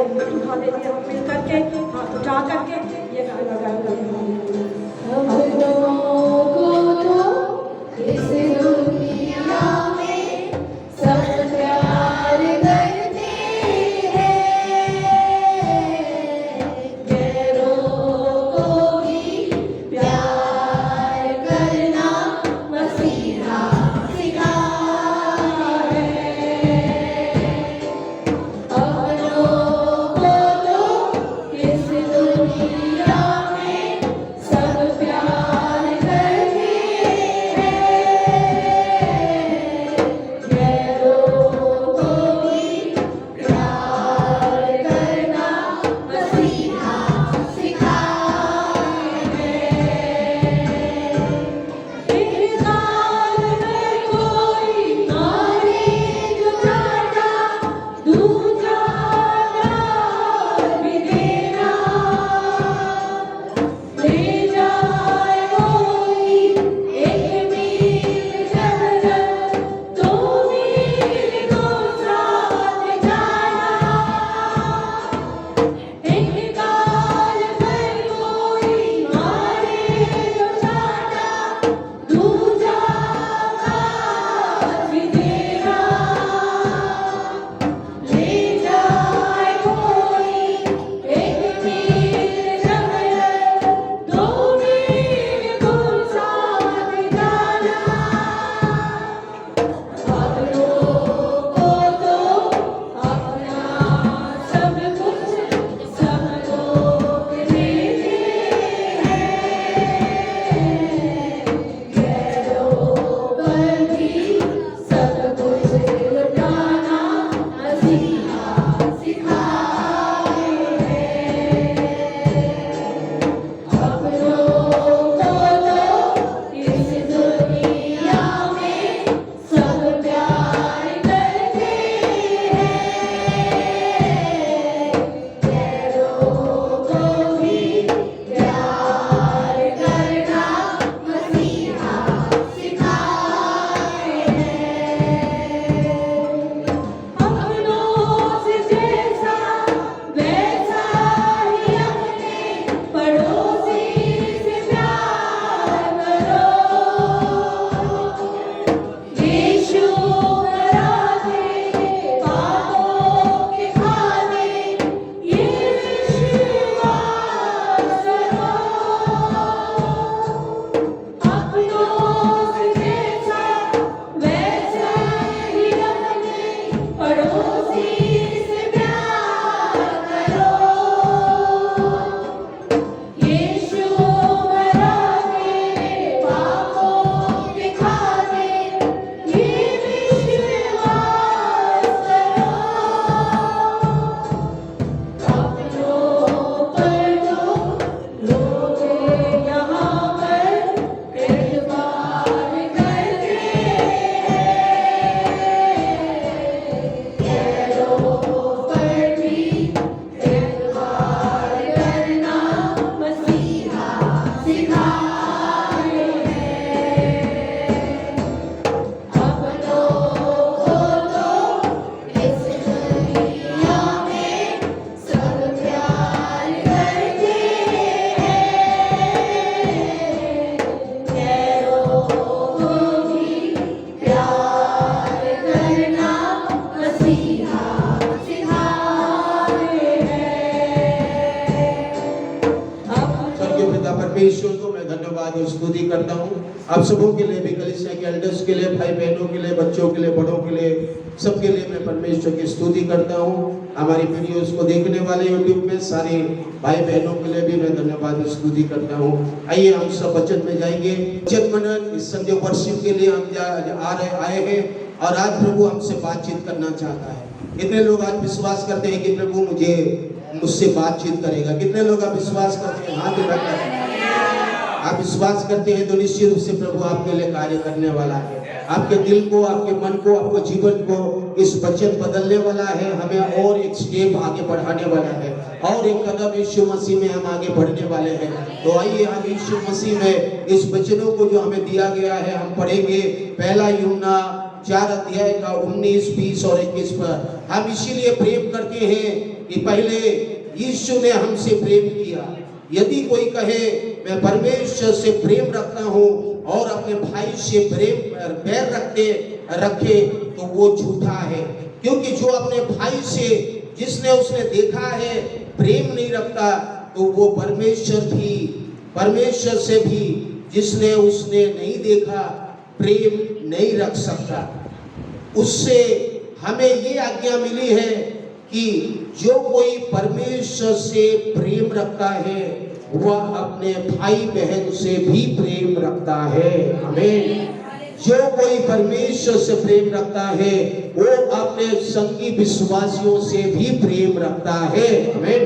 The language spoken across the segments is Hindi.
हाथ उठा लीजिए, हम मिल करके हाथ उठा करके ये गाना गाएंगे। परमेश्वर को मैं धन्यवाद और स्तुति करता हूँ। आप सबों के लिए भी, कलीसिया के एल्डर्स के लिए, भाई बहनों के लिए, बच्चों के लिए, बड़ों के लिए, सबके लिए मैं परमेश्वर की स्तुति करता हूँ। हमारी वीडियोस को देखने वाले यूट्यूब में सारे भाई बहनों के लिए भी मैं धन्यवाद और स्तुति करता हूँ। आइए हम सब वचन में जाएंगे। वचन मनन इस संडे वर्शिप के लिए हम आए हैं और आज प्रभु हमसे बातचीत करना चाहता है। कितने लोग आज विश्वास करते हैं कि प्रभु मुझसे बातचीत करेगा? कितने लोग आप विश्वास करते हैं? हाथ उठाकर आप विश्वास करते हैं तो निश्चित रूप से प्रभु आपके लिए कार्य करने वाला है। आपके दिल को, आपके मन को, आपके जीवन को इस वचन बदलने वाला है। हमें और एक स्टेप आगे बढ़ाने वाला है और एक कदम यीशु मसीह में हम आगे बढ़ने वाले हैं। तो आइए हम यीशु मसीह में इस वचनों को जो हमें दिया गया है हम पढ़ेंगे। पहला यूहन्ना 4 अध्याय का 19, 20 और 21 पर हम इसीलिए प्रेम करते हैं कि पहले यीशु ने हमसे प्रेम किया। यदि कोई कहे मैं परमेश्वर से प्रेम रखता हूँ और अपने भाई से बैर रखे तो वो झूठा है, क्योंकि जो अपने भाई से जिसने उसने देखा है प्रेम नहीं रखता तो वो परमेश्वर से भी जिसने उसने नहीं देखा प्रेम नहीं रख सकता। उससे हमें ये आज्ञा मिली है कि जो कोई परमेश्वर से प्रेम रखता है वह अपने भाई बहन से भी प्रेम रखता है। आमीन। जो कोई परमेश्वर से प्रेम रखता है वो अपने संगी विश्वासियों से भी प्रेम रखता है। आमीन।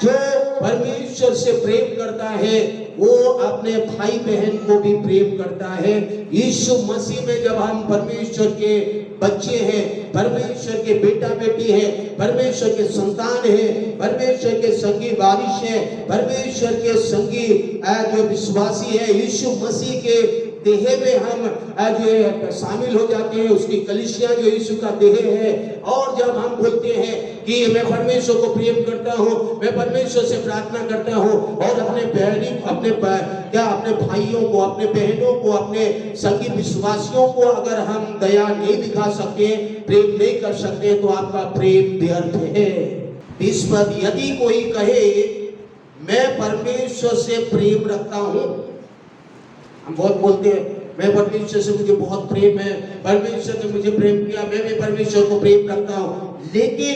जो परमेश्वर से प्रेम करता है वो अपने भाई बहन को भी प्रेम करता है। यीशु मसीह में जब हम परमेश्वर के बच्चे हैं, परमेश्वर के बेटा बेटी हैं, परमेश्वर के संतान हैं, परमेश्वर के संगी वारिश हैं, परमेश्वर के संगी जो विश्वासी है, यीशु मसीह के देह में हम जो शामिल हो जाते हैं, उसकी कलीसिया जो यीशु का देह है। और जब हम बोलते हैं कि मैं परमेश्वर को प्रेम करता हूँ, मैं परमेश्वर से प्रार्थना करता हूँ और अपने भाइयों को, अपने बहनों को, अपने संगी विश्वासियों को अगर हम दया नहीं दिखा सकते, प्रेम नहीं कर सकते तो आपका प्रेम व्यर्थ है। 20 पद, यदि कोई कहे मैं परमेश्वर से प्रेम रखता हूँ, हम बहुत बोलते हैं मैं परमेश्वर से मुझे बहुत प्रेम है, परमेश्वर ने मुझे प्रेम किया, मैं भी परमेश्वर को प्रेम करता हूँ, लेकिन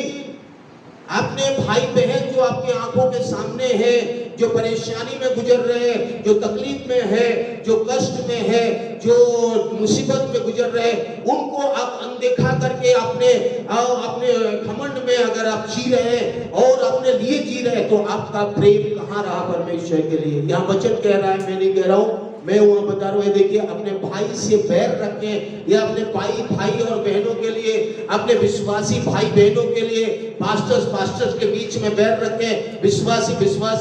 अपने भाई बहन जो आपके आंखों के सामने है, जो परेशानी में गुजर रहे हैं, जो तकलीफ में है, जो कष्ट में है, जो मुसीबत में गुजर रहे हैं, उनको आप अनदेखा करके अपने घमंड में अगर आप जी रहे हैं और अपने लिए जी रहे हैं तो आपका प्रेम कहाँ रहा परमेश्वर के लिए। यहाँ वचन कह रहा है, मैं नहीं कह रहा हूँ, मैं वहां बता रहा हूँ। देखिए, अपने भाई से बैर रखें या अपने भाई और बहनों के लिए, अपने विश्वासी भाई बहनों के लिए पास्टर्स के बीच में बैर रखें, विश्वासी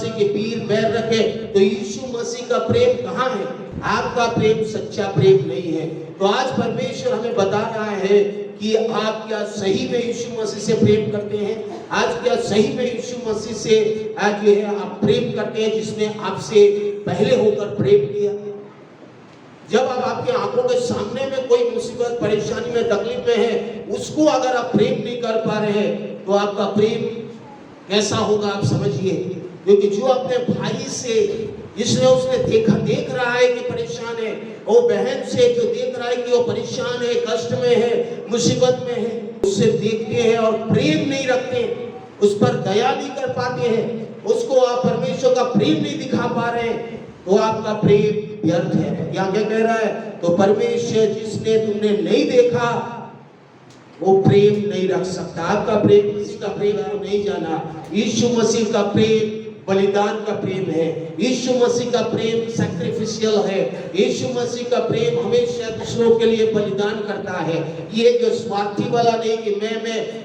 के बीच बैर रखें, तो यीशु मसीह का प्रेम कहाँ है? आपका प्रेम सच्चा प्रेम नहीं है। तो आज परमेश्वर हमें बता रहा है कि आप क्या सही में यीशु मसीह से प्रेम करते हैं? आज क्या सही में यीशु मसीह से आज ये है आप प्रेम करते हैं जिसने आपसे पहले होकर प्रेम किया? जब आप आपके आंखों के सामने में कोई मुसीबत, परेशानी में, तकलीफ में है, उसको अगर आप प्रेम नहीं कर पा रहे हैं तो आपका प्रेम कैसा होगा आप समझिए। क्योंकि जो अपने भाई से जिसने उसने देख रहा है कि परेशान है, वो बहन से जो देख रहा है कि वो परेशान है, कष्ट में है, मुसीबत में है, उससे देखते हैं और प्रेम नहीं रखते, उस पर दया नहीं कर पाते हैं, उसको आप परमेश्वर का प्रेम नहीं दिखा पा रहे हैं, तो आपका प्रेम व्यर्थ है। यहाँ क्या कह रहा है? तो परमेश्वर जिसने तुमने नहीं देखा वो प्रेम नहीं रख सकता। आपका प्रेम किसी का प्रेम को नहीं जाना। यीशु मसीह का प्रेम बलिदान का प्रेम है। यीशु मसीह का प्रेम सैक्रिफिशियल है। यीशु मसीह का प्रेम हमेशा दूसरों के लिए बलिदान करता है। ये जो स्वार्थी वाला नहीं कि मैं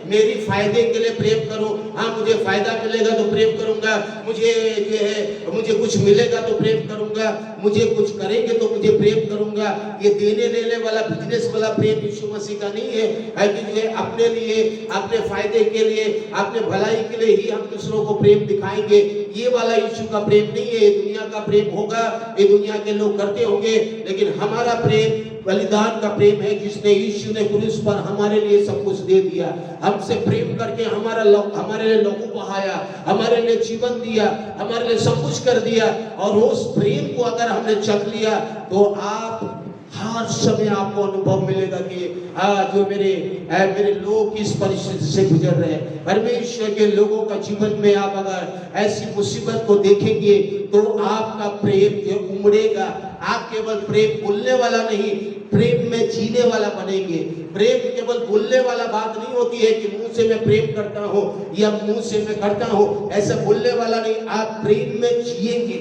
मेरी फायदे के लिए प्रेम करूं, हाँ मुझे फायदा मिलेगा तो प्रेम करूंगा, मुझे कुछ मिलेगा तो प्रेम करूंगा, मुझे कुछ करेंगे तो मुझे प्रेम करूंगा। ये देने लेने वाला बिजनेस वाला प्रेम यीशु मसीह का नहीं है। कि जो है अपने लिए, अपने फायदे के लिए, अपने भलाई के लिए ही हम दूसरों को प्रेम दिखाएंगे, ये वाला यीशु का प्रेम नहीं है। ये दुनिया का प्रेम होगा, ये दुनिया के लोग करते होंगे, लेकिन हमारा प्रेम बलिदान का प्रेम है, जिसने यीशु ने क्रूस पर हमारे लिए सब कुछ दे दिया। हमसे प्रेम करके हमारे लिए लहू बहाया, हमारे लिए जीवन दिया, हमारे लिए सब कुछ कर दिया। और उस प्रेम को अगर हमने चख लिया तो आप हर समय आपको अनुभव मिलेगा कि जो मेरे लोग इस परिस्थिति से गुजर रहे हैं। परमेश्वर के लोगों का जीवन में आप अगर ऐसी मुसीबत को देखेंगे तो आपका प्रेम जो उमड़ेगा। आप केवल प्रेम बोलने वाला नहीं, प्रेम में जीने वाला बनेंगे। प्रेम केवल बोलने वाला बात नहीं होती है कि मुंह से मैं प्रेम करता हूँ या मुंह से मैं करता हूँ, ऐसा बोलने वाला नहीं। आप प्रेम में जिएंगे,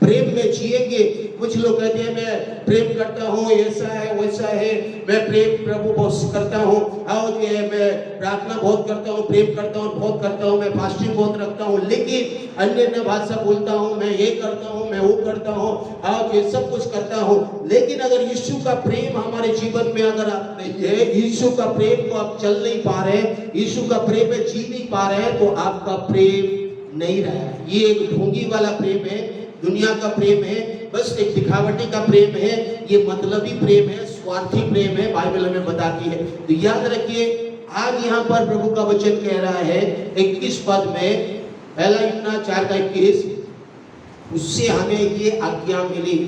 प्रेम में जिएंगे। कुछ लोग कहते हैं मैं प्रेम करता हूँ, ऐसा है वैसा है, मैं प्रेम प्रभु बहुत करता हूँ, और ये मैं प्रार्थना बहुत करता हूँ, प्रेम करता हूँ, बहुत करता हूँ, मैं फास्टिंग बहुत रखता हूँ, लेकिन अन्य भाषा बोलता हूँ, मैं ये करता हूँ, मैं वो करता हूँ, और ये सब कुछ करता हूँ, लेकिन अगर यीशु का प्रेम हमारे जीवन में अगर आप नहीं है, यीशु का प्रेम को आप चल नहीं पा रहे, यीशु का प्रेम में जी नहीं पा रहे हैं, तो आपका प्रेम नहीं रहा। ये एक ढोंगी वाला प्रेम है, दुनिया का प्रेम है, बस एक दिखावटी का प्रेम है, ये मतलबी प्रेम है, स्वार्थी प्रेम है, बाइबल हमें बताती है। तो याद रखिए, आज यहाँ पर प्रभु का वचन कह रहा है 21 पद में, पहला यूहन्ना 4:21, उससे हमें ये आज्ञा मिली,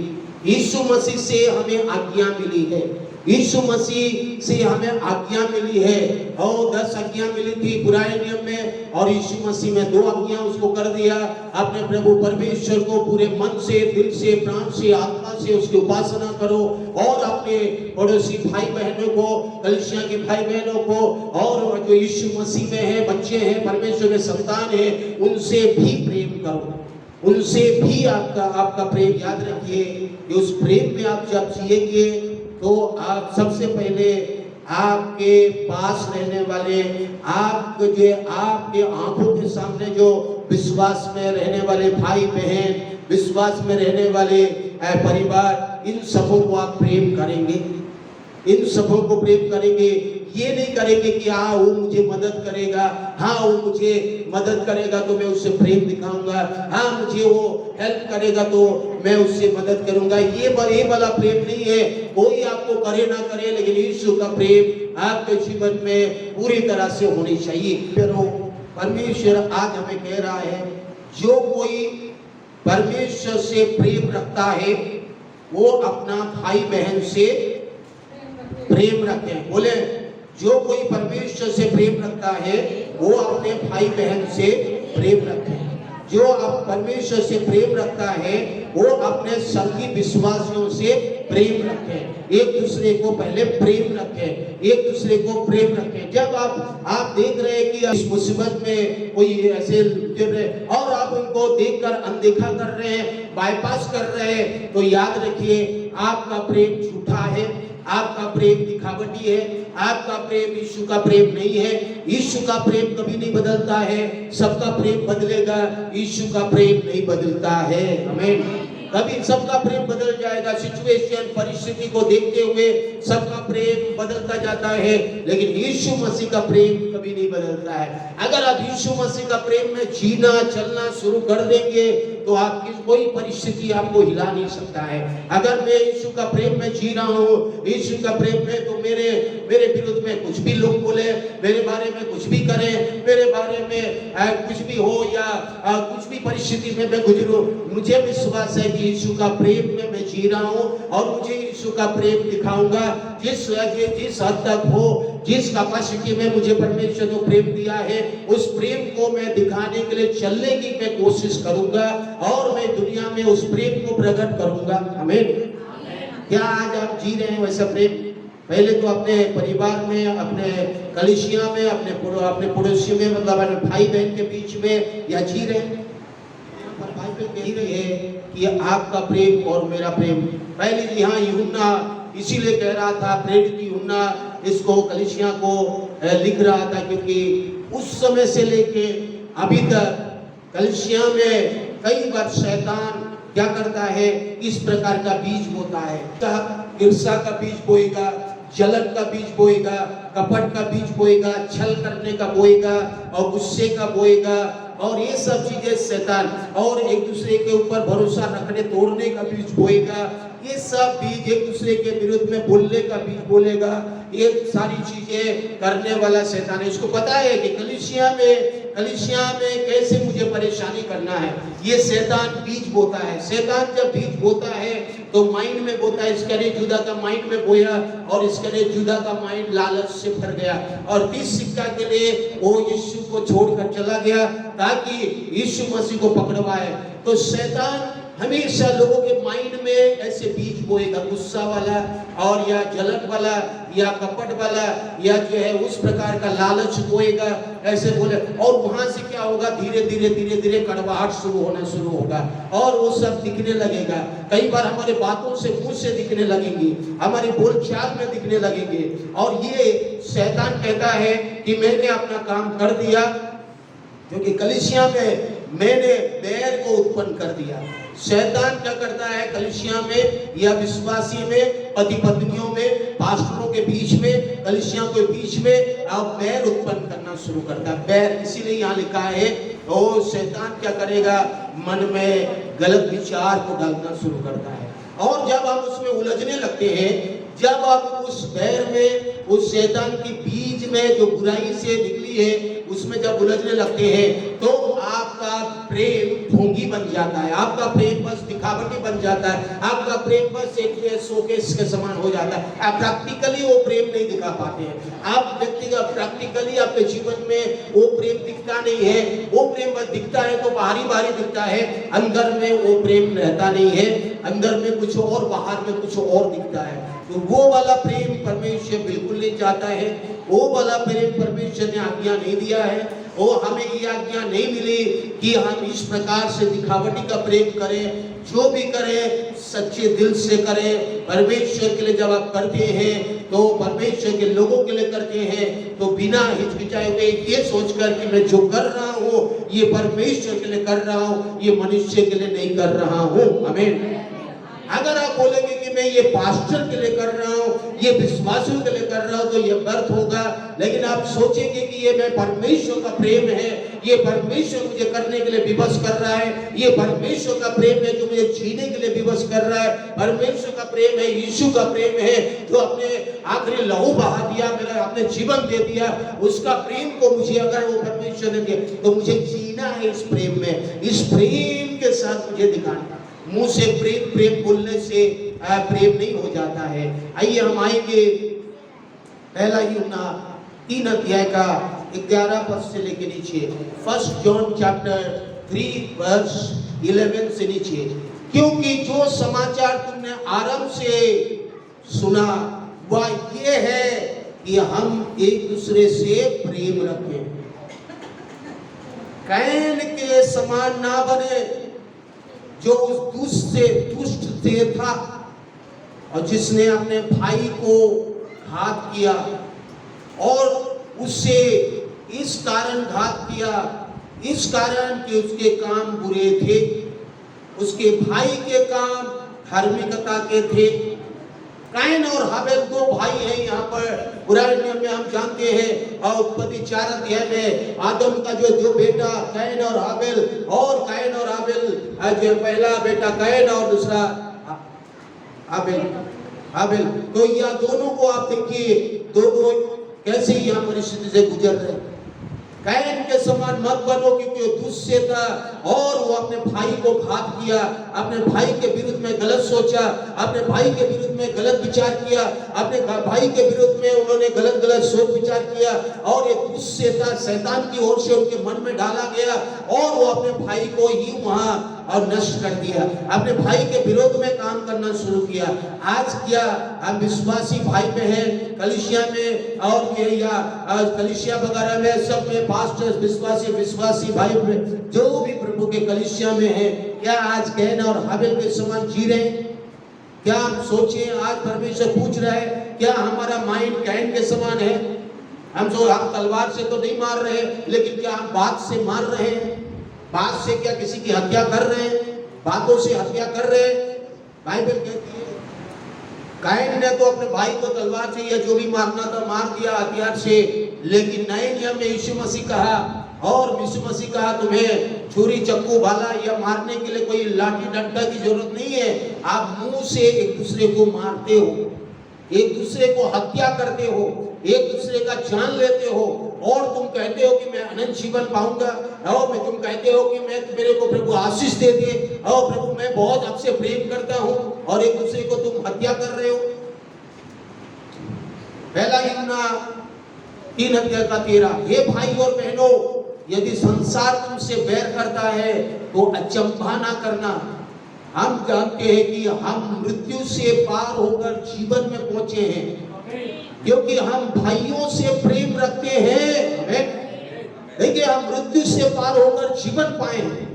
यीशु मसीह से हमें आज्ञा मिली है, यीशु मसीह से हमें आज्ञा मिली है। और 10 आज्ञा मिली थी पुराने नियम में, और यीशु मसीह में 2 आज्ञा उसको कर दिया। अपने प्रभु परमेश्वर को पूरे मन से, दिल से, प्राण से, आत्मा से उसकी उपासना करो, और अपने पड़ोसी भाई बहनों को, कलीसिया के भाई बहनों को, और जो यीशु मसीह में है, बच्चे हैं, परमेश्वर के संतान है, उनसे भी प्रेम करो, उनसे भी आपका प्रेम। याद रखिए कि उस प्रेम में आप जब जिएंगे तो आप सबसे पहले आपके पास रहने वाले, आपके आंखों के सामने जो विश्वास में रहने वाले भाई बहन, विश्वास में रहने वाले परिवार, इन सबों को आप प्रेम करेंगे, इन सबों को प्रेम करेंगे। ये नहीं करेंगे कि हाँ वो मुझे मदद करेगा, हाँ वो मुझे मदद करेगा तो मैं उससे प्रेम दिखाऊंगा, हाँ मुझे वो हेल्प करेगा तो मैं उससे मदद करूंगा। ये वाला प्रेम नहीं है। कोई आपको करे ना करे, लेकिन यीशु का प्रेम आपके जीवन में पूरी तरह से होनी चाहिए। परमेश्वर आज हमें कह रहा है, जो कोई परमेश्वर से प्रेम रखता है वो अपना भाई बहन से प्रेम रखे। बोले, जो कोई परमेश्वर से प्रेम रखता है वो अपने भाई बहन से प्रेम रखे। जो आप परमेश्वर से प्रेम रखता है वो अपने संगी विश्वासियों से प्रेम रखे। एक दूसरे को पहले प्रेम रखे, एक दूसरे को प्रेम रखे। जब आप देख रहे हैं कि इस मुसीबत में कोई ऐसे गिर रहे और आप उनको देखकर अनदेखा कर रहे हैं, बाईपास कर रहे हैं, तो याद रखिए आपका प्रेम झूठा है, आपका प्रेम दिखावटी है, आपका प्रेम यीशु का प्रेम नहीं है। यीशु का प्रेम कभी नहीं बदलता है, सबका प्रेम बदलेगा, यीशु का प्रेम नहीं बदलता है। आमीन। कभी सबका प्रेम बदल जाएगा, सिचुएशन परिस्थिति को देखते हुए सबका प्रेम बदलता जाता है, लेकिन यीशु मसीह का प्रेम कभी नहीं बदलता है। अगर आप यीशु मसीह का प्रेम में जीना चलना शुरू कर देंगे तो आपकी कोई परिस्थिति आपको हिला नहीं सकता है। अगर मैं यीशु का प्रेम में जी रहा हूँ, यीशु का प्रेम में, तो मेरे विरुद्ध में कुछ भी लोग बोले, मेरे बारे में कुछ भी करें, मेरे बारे में कुछ भी हो या कुछ भी परिस्थिति में मैं गुजरूं, मुझे विश्वास है कि यीशु का प्रेम में मैं जी रहा हूँ और मुझे यीशु का प्रेम दिखाऊंगा। जिस हद तक हो, जिस कैपेसिटी में मुझे परमेश्वर ने प्रेम दिया है, उस प्रेम को मैं दिखाने के लिए चलने की मैं कोशिश करूंगा और मैं दुनिया में उस प्रेम को प्रकट करूंगा। आमीन। क्या आज आप जी रहे हैं वैसा प्रेम? पहले तो अपने परिवार में, अपने कलीसिया में, अपने पड़ोसियों में, मतलब अपने भाई बहन के बीच में या जी रहे हैं? बाइबल कह रही है कि आपका प्रेम और मेरा प्रेम। पहले यहाँ यूहन्ना इसीलिए कह रहा था, प्रेरित यूहन्ना इसको कलीसिया को लिख रहा था, क्योंकि उस समय से लेके अभी तक कलीसिया में कई बार शैतान क्या करता है, इस प्रकार का बीज बोता है। ईर्ष्या का बीज बोएगा, जलन का बीज बोएगा, कपट का बीज बोएगा, छल करने का बोएगा और गुस्से का बोएगा, और ये सब चीजें शैतान, और एक दूसरे के ऊपर भरोसा रखने तोड़ने का बीज बोएगा। ये सब बीज, एक दूसरे के विरुद्ध में बोलने का बीज बोलेगा, ये सारी चीजें करने वाला शैतान है। इसको पता है कि कलीसिया में कैसे मुझे परेशानी करना है। ये शैतान बीज बोता है। शैतान जब बीज बोता है तो माइंड में बोता है। इसकरे जुदा का माइंड में बोया और इसकरे जुदा का माइंड लालच से भर गया और 30 सिक्का के लिए वो यीशु को छोड़कर चला गया ताकि यीशु मसीह को पकड़वाए। तो शैतान हमेशा लोगों के माइंड में ऐसे बीज बोएगा, गुस्सा वाला और या जलन वाला या कपट वाला या जो है उस प्रकार का लालच बोएगा, ऐसे बोले। और वहां से क्या होगा, धीरे धीरे धीरे धीरे कड़वाहट होना शुरू होगा और वो सब दिखने लगेगा। कई बार हमारे बातों से, मुंह से दिखने लगेंगी, हमारी बोलचाल में दिखने लगेंगे। और ये शैतान कहता है कि मैंने अपना काम कर दिया, क्योंकि कलीसिया में मैंने बैर को उत्पन्न कर दिया। शैतान क्या करता है, कलीसिया में या विश्वासी में, पति पत्नियों में, पास्टरों के बीच में, कलीसिया के बीच में अब बैर उत्पन्न करना शुरू करता है। बैर इसीलिए यहाँ लिखा है, और शैतान क्या करेगा, मन में गलत विचार को डालना शुरू करता है। और जब हम उसमें उलझने लगते हैं, जब आप उस बैर में, उस शैतान की बीज में जो बुराई से निकली है उसमें जब उलझने लगते हैं, तो आपका प्रेम ढोंगी बन जाता है, आपका प्रेम बस दिखावटी बन जाता है, आपका प्रेम बस एक शोकेस के समान हो जाता है। आप प्रैक्टिकली वो प्रेम नहीं दिखा पाते हैं। आप व्यक्तिगत प्रैक्टिकली आपके जीवन में वो प्रेम दिखता नहीं है। वो प्रेम बस दिखता है तो बाहरी बाहरी दिखता है, अंदर में वो प्रेम रहता नहीं है। अंदर में कुछ और, बाहर में कुछ और दिखता है। तो वो वाला प्रेम परमेश्वर बिल्कुल नहीं चाहता है। वो वाला प्रेम परमेश्वर ने आज्ञा नहीं दिया है। वो हमें ये आज्ञा नहीं मिली कि हम इस प्रकार से दिखावटी का प्रेम करें। जो भी करें सच्चे दिल से करें। परमेश्वर के लिए जब आप करते हैं तो परमेश्वर के लोगों के लिए करते हैं, तो बिना हिचकिचाए हुए ये सोचकर कि मैं जो कर रहा हूँ ये परमेश्वर के लिए कर रहा हूँ, ये मनुष्य के लिए नहीं कर रहा हूँ। आमीन। अगर आप बोलेंगे कि मैं ये पास्टर के लिए कर रहा हूँ, ये विश्वासियों के लिए कर रहा हूँ, तो ये व्यर्थ होगा। लेकिन आप सोचेंगे कि ये मैं परमेश्वर का प्रेम है, ये परमेश्वर मुझे करने के लिए विवश कर रहा है, ये परमेश्वर का प्रेम है जो मुझे जीने के लिए विवश कर रहा है, परमेश्वर का प्रेम है, यीशु का प्रेम है जो अपने आखिरी लहू बहा दिया, मेरा अपने जीवन दे दिया, उसका प्रेम को मुझे अगर वो परमेश्वर ने दिया तो मुझे जीना है इस प्रेम में, इस प्रेम के साथ मुझे दिखाना। मुंह से प्रेम प्रेम बोलने से प्रेम नहीं हो जाता है। आइए हम आएंगे पहला यूहन्ना 3 अध्याय का 11 पद से लेके नीचे, 1 जॉन चैप्टर 3 वर्स 11 से नीचे। क्योंकि जो समाचार तुमने आरंभ से सुना वह ये है कि हम एक दूसरे से प्रेम रखें। कैन के समान ना बने जो उस दुष्ट से था और जिसने अपने भाई को घात किया, और उससे इस कारण घात किया, इस कारण कि उसके काम बुरे थे, उसके भाई के काम धार्मिकता के थे। कैन और हाबिल 2 भाई हैं यहाँ पर पुराने नियम में हम जानते हैं। और उत्पत्ति 4 अध्याय में आदम का जो बेटा कैन और हाबिल, और कैन और हाबिल जो पहला बेटा कैन और दूसरा हाबिल, तो यह दोनों को आप देखिए, दोनों कैसे यहाँ परिस्थिति से गुजर रहे। कैन के समान मत बनो क्योंकि वो दुष्ट से था और वो अपने भाई को घात किया, अपने भाई के विरुद्ध में गलत सोचा, अपने भाई के विरुद्ध में गलत विचार किया, अपने भाई के विरुद्ध में उन्होंने गलत सोच विचार किया, और ये दुष्ट से था, शैतान की ओर से उनके मन में डाला गया और वो अपने भाई को ही वहां और नष्ट कर दिया, अपने भाई के विरोध में काम करना शुरू किया। आज क्या हम विश्वासी भाई बहन कलीसिया में और या कलीसिया वगैरह में सब में पास्टर्स विश्वासी भाई जो भी प्रभु के कलीसिया में है, क्या आज कैन और हाबिल के समान जी रहे हैं? क्या हम सोचें, आज परमेश्वर पूछ रहा है क्या हमारा माइंड कैन के समान है? हम तलवार से तो नहीं मार रहे, लेकिन क्या हम बात से मार रहे हैं? बात से क्या किसी की हत्या कर रहे हैं? बातों से हत्या कर रहे हैं? बाइबल कहती है कैन ने तो अपने भाई को तलवार से या जो भी मारना था मार दिया हथियार से, लेकिन नए नियम में यीशु मसीह कहा, और यीशु मसीह कहा तुम्हें छुरी चक्कू भाला या मारने के लिए कोई लाठी डंडा की जरूरत नहीं है। आप मुंह से एक दूसरे को मारते हो, एक दूसरे को हत्या करते हो, एक दूसरे का जान लेते हो, और तुम कहते हो कि मैं अनंत जीवन पाऊंगा, और तुम कहते हो कि मैं मेरे को प्रभु आशीष दे दे, और प्रभु मैं बहुत आपसे प्रेम करता हूं, और एक दूसरे को तुम हत्या कर रहे हो। पहला यूहन्ना 3 अध्याय का 13, हे भाई और बहनों, यदि संसार तुमसे बैर करता है तो अचंभा ना करना, हम जानते हैं कि हम मृत्यु से पार होकर जीवन में पहुंचे हैं क्योंकि हम भाइयों से प्रेम रखते हैं। देखिए, हम मृत्यु से पार होकर जीवन पाए हैं।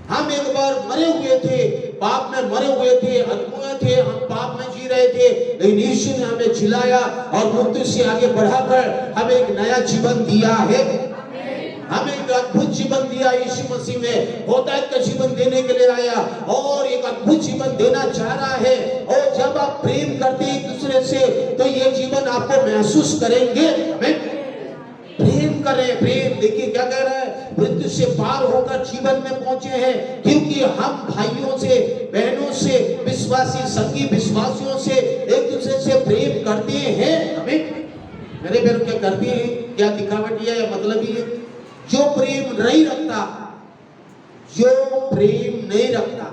हम एक बार मरे हुए थे, पाप में मरे हुए थे, अधमोए थे, हम पाप में जी रहे थे, लेकिन यीशु ने हमें जिलाया और मृत्यु से आगे बढ़ाकर हमें एक नया जीवन दिया है। हमें एक अद्भुत जीवन दिया यीशु मसीह में। बहुतायत का जीवन देने के लिए आया और एक अद्भुत जीवन देना चाह रहा है। और जब आप प्रेम करते हैं एक दूसरे से तो ये जीवन आपको महसूस करेंगे। हमें प्रेम करें, प्रेम। देखिए क्या कह रहा है, मृत्यु से पार होकर जीवन में पहुंचे हैं क्योंकि हम भाइयों से, बहनों से, विश्वासी संगी विश्वासियों से एक दूसरे से प्रेम करते हैं। हमें मेरे बहन क्या करते हैं, क्या दिखावटी है या मतलब ही है। जो प्रेम नहीं रखता, जो प्रेम नहीं रखता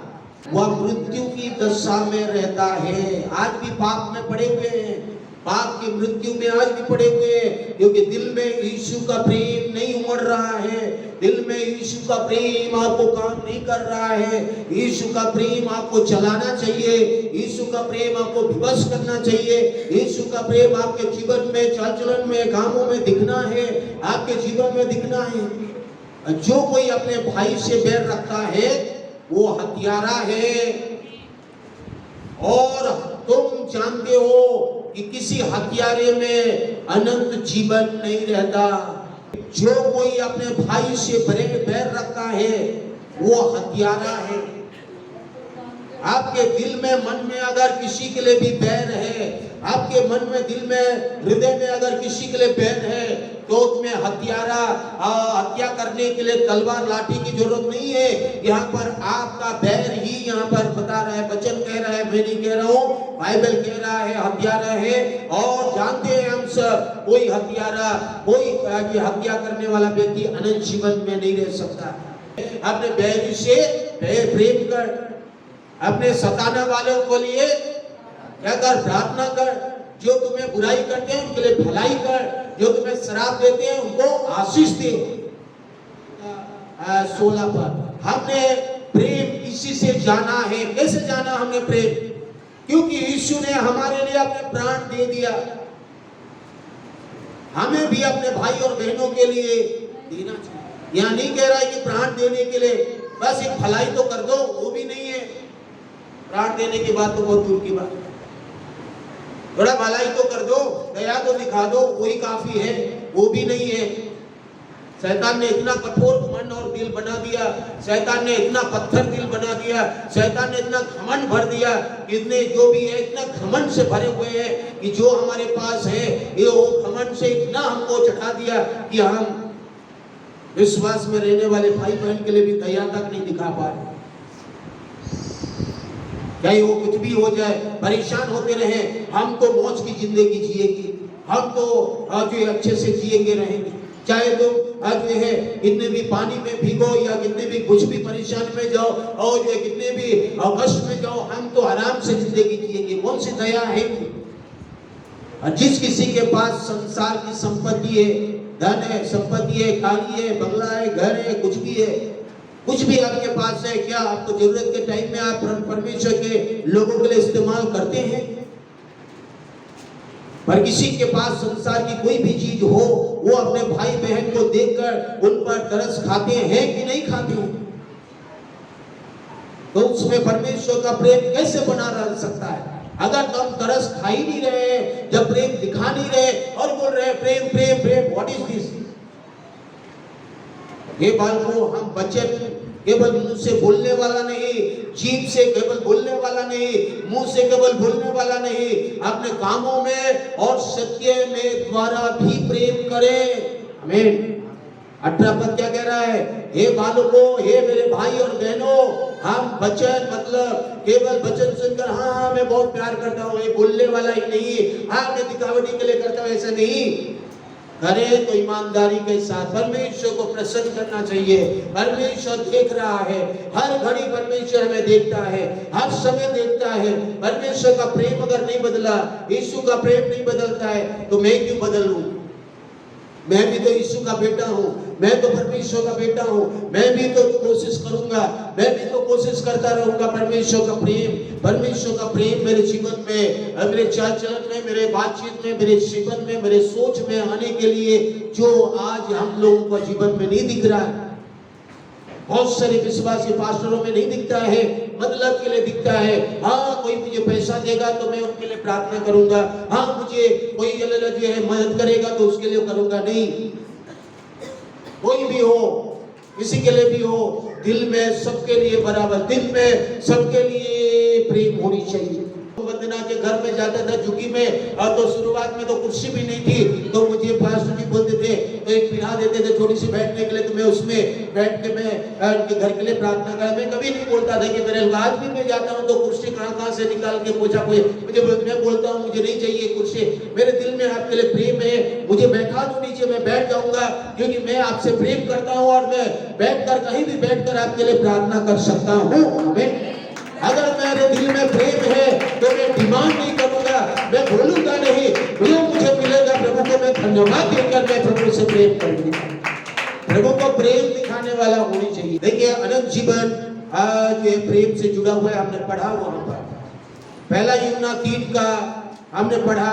वह मृत्यु की दशा में रहता है। आज भी पाप में पड़े हुए हैं, पाप की मृत्यु में आज भी पड़े हुए हैं क्योंकि दिल में यीशु का प्रेम नहीं उमड़ रहा है। दिल में यीशु का प्रेम आपको काम नहीं कर रहा है। यीशु का प्रेम आपको चलाना चाहिए, यीशु का प्रेम आपको विवश करना चाहिए, यीशु का प्रेम आपके जीवन में, चाल चलन में, कामों में दिखना है, आपके जीवन में दिखना है। जो कोई अपने भाई से बैर रखता है वो हत्यारा है। और तुम जानते हो कि किसी हत्यारे में अनंत जीवन नहीं रहता। जो कोई अपने भाई से बैर रखता है वो हत्यारा है। आपके दिल में, मन में अगर किसी के लिए भी बैर है, आपके मन में, दिल में, हृदय में अगर किसी के लिए बैर है तो तुम्हें हत्या करने के लिए तलवार लाठी की जरूरत नहीं है। यहाँ पर आपका बैर ही यहाँ पर बता रहा है, वचन कह रहा है, मैं नहीं कह रहा हूँ, बाइबल कह रहा है हत्यारा है। और जानते हैं हम सब, कोई हत्यारा, कोई हत्या करने वाला व्यक्ति अनंत जीवन में नहीं रह सकता। अपने बैरी से प्रेम कर, अपने सताने वालों को लिए क्या कर, प्रार्थना कर। जो तुम्हें बुराई करते हैं उनके लिए भलाई कर, जो तुम्हें शराब देते हैं उनको आशीष दे। 16 पर हमने प्रेम इसी से जाना है। कैसे जाना हमने प्रेम? क्योंकि यीशु ने हमारे लिए अपने प्राण दे दिया। हमें भी अपने भाई और बहनों के लिए देना चाहिए। यहाँ नहीं कह रहा है कि प्राण देने के लिए बस एक भलाई तो कर दो, वो भी नहीं है। प्राण देने की बात तो बहुत दूर की बात है। थोड़ा भलाई तो कर दो, दया तो दिखा दो, वही काफी है, वो भी नहीं है। शैतान ने इतना कठोर मन और दिल बना दिया, शैतान ने इतना पत्थर दिल बना दिया, शैतान ने इतना घमंड भर दिया, इतने जो भी है इतना घमंड से भरे हुए हैं कि जो हमारे पास है ये वो घमंड से इतना हमको चढ़ा दिया कि हम विश्वास में रहने वाले भाई बहन के लिए भी दया तक नहीं दिखा पा रहे। चाहे वो कुछ भी हो जाए, परेशान होते रहे, हम तो मौज की जिंदगी जिएंगे, हम तो जो अच्छे से जिएंगे रहेंगे। चाहे तुम जो है कितने भी पानी में भीगो या कितने भी कुछ भी परेशानी में जाओ और जो कितने भी कष्ट में जाओ, हम तो आराम से जिंदगी जिएंगे। कौन सी दया है? जिस किसी के पास संसार की संपत्ति है, धन है, संपत्ति है, खाली है, बंगला है, घर है, कुछ भी है, कुछ भी आपके पास है, क्या आपको जरूरत के टाइम में आप परमेश्वर के लोगों के लिए इस्तेमाल करते हैं? पर किसी के पास संसार की कोई भी चीज हो, वो अपने भाई बहन को देखकर उन पर तरस खाते हैं कि नहीं खाते हैं? तो उसमें परमेश्वर का प्रेम कैसे बना रह सकता है अगर हम तरस खा ही नहीं रहे, जब प्रेम दिखा नहीं रहे और बोल रहे प्रेम प्रेम प्रेम? What is this? ये बात को हम वचन केवल मुंह से बोलने वाला नहीं, जीभ से केवल बोलने वाला नहीं, मुंह से केवल बोलने वाला नहीं, अपने कामों में और सत्य में द्वारा भी प्रेम करें। आमीन। 18 पद क्या कह रहा है? हे बालकों, हे मेरे भाई और बहनों, हम वचन मतलब केवल वचन सुनकर हाँ मैं बहुत प्यार करता हूँ, ये बोलने वाला ही नहीं, हाँ मैं दिखावटी के लिए करता हूँ, ऐसा नहीं करें तो ईमानदारी के साथ परमेश्वर को प्रसन्न करना चाहिए। परमेश्वर देख रहा है, हर घड़ी परमेश्वर हमें देखता है, हर समय देखता है। परमेश्वर का प्रेम अगर नहीं बदला, यीशु का प्रेम नहीं बदलता है तो मैं क्यों बदलूं? मैं भी तो यीशु का बेटा हूँ, मैं तो परमेश्वर का बेटा हूँ, मैं भी तो कोशिश करूंगा, मैं भी तो कोशिश करता रहूंगा परमेश्वर का प्रेम मेरे जीवन में, मेरे चाल चलन में, मेरे बातचीत में, मेरे जीवन में, मेरे सोच में आने के लिए, जो आज हम लोगों को जीवन में नहीं दिख रहा है। बहुत सारे विश्वासी पास्टरों में नहीं दिखता है, मतलब के लिए दिखता है। हाँ, कोई मुझे पैसा देगा तो मैं उनके लिए प्रार्थना करूंगा, हाँ मुझे कोई जो है मदद करेगा तो उसके लिए करूंगा। नहीं, कोई भी हो, किसी के लिए भी हो, दिल में सबके लिए बराबर, दिल में सबके लिए प्रेम होनी चाहिए। वंदना के घर में जाता था झुग्गी में, और तो शुरुआत में तो कुर्सी भी नहीं थी, तो मुझे पास्टर जी बोलते थे, तो एक पिला देते थे छोटी सी बैठने के लिए, तो मैं उसमें बैठ के मैं उनके घर के लिए प्रार्थना करा। मैं कभी नहीं बोलता था कि मेरे आज भी मैं जाता हूँ तो कुर्सी कहाँ से निकाल के पोछा मुझे मैं बोलता हूँ मुझे नहीं चाहिए कुर्सी, मेरे दिल में आपके लिए प्रेम है, मुझे बैठा दो नीचे, मैं बैठ जाऊंगा, क्योंकि मैं आपसे प्रेम करता हूँ और मैं बैठकर कहीं भी बैठकर आपके लिए प्रार्थना कर सकता हूँ। अगर मेरे दिल में प्रेम है तो मैं डिमांड नहीं करूंगा, मैं बोलूंगा नहीं, जो मुझे मिलेगा प्रभु को मैं धन्यवाद देकर मैं प्रभु से प्रेम करूंगा। प्रभु को प्रेम दिखाने वाला होनी चाहिए। देखिए, अनंत जीवन आज ये प्रेम से जुड़ा हुआ है। हमने पढ़ा वहां पर पहला यूहन्ना 3 का हमने पढ़ा,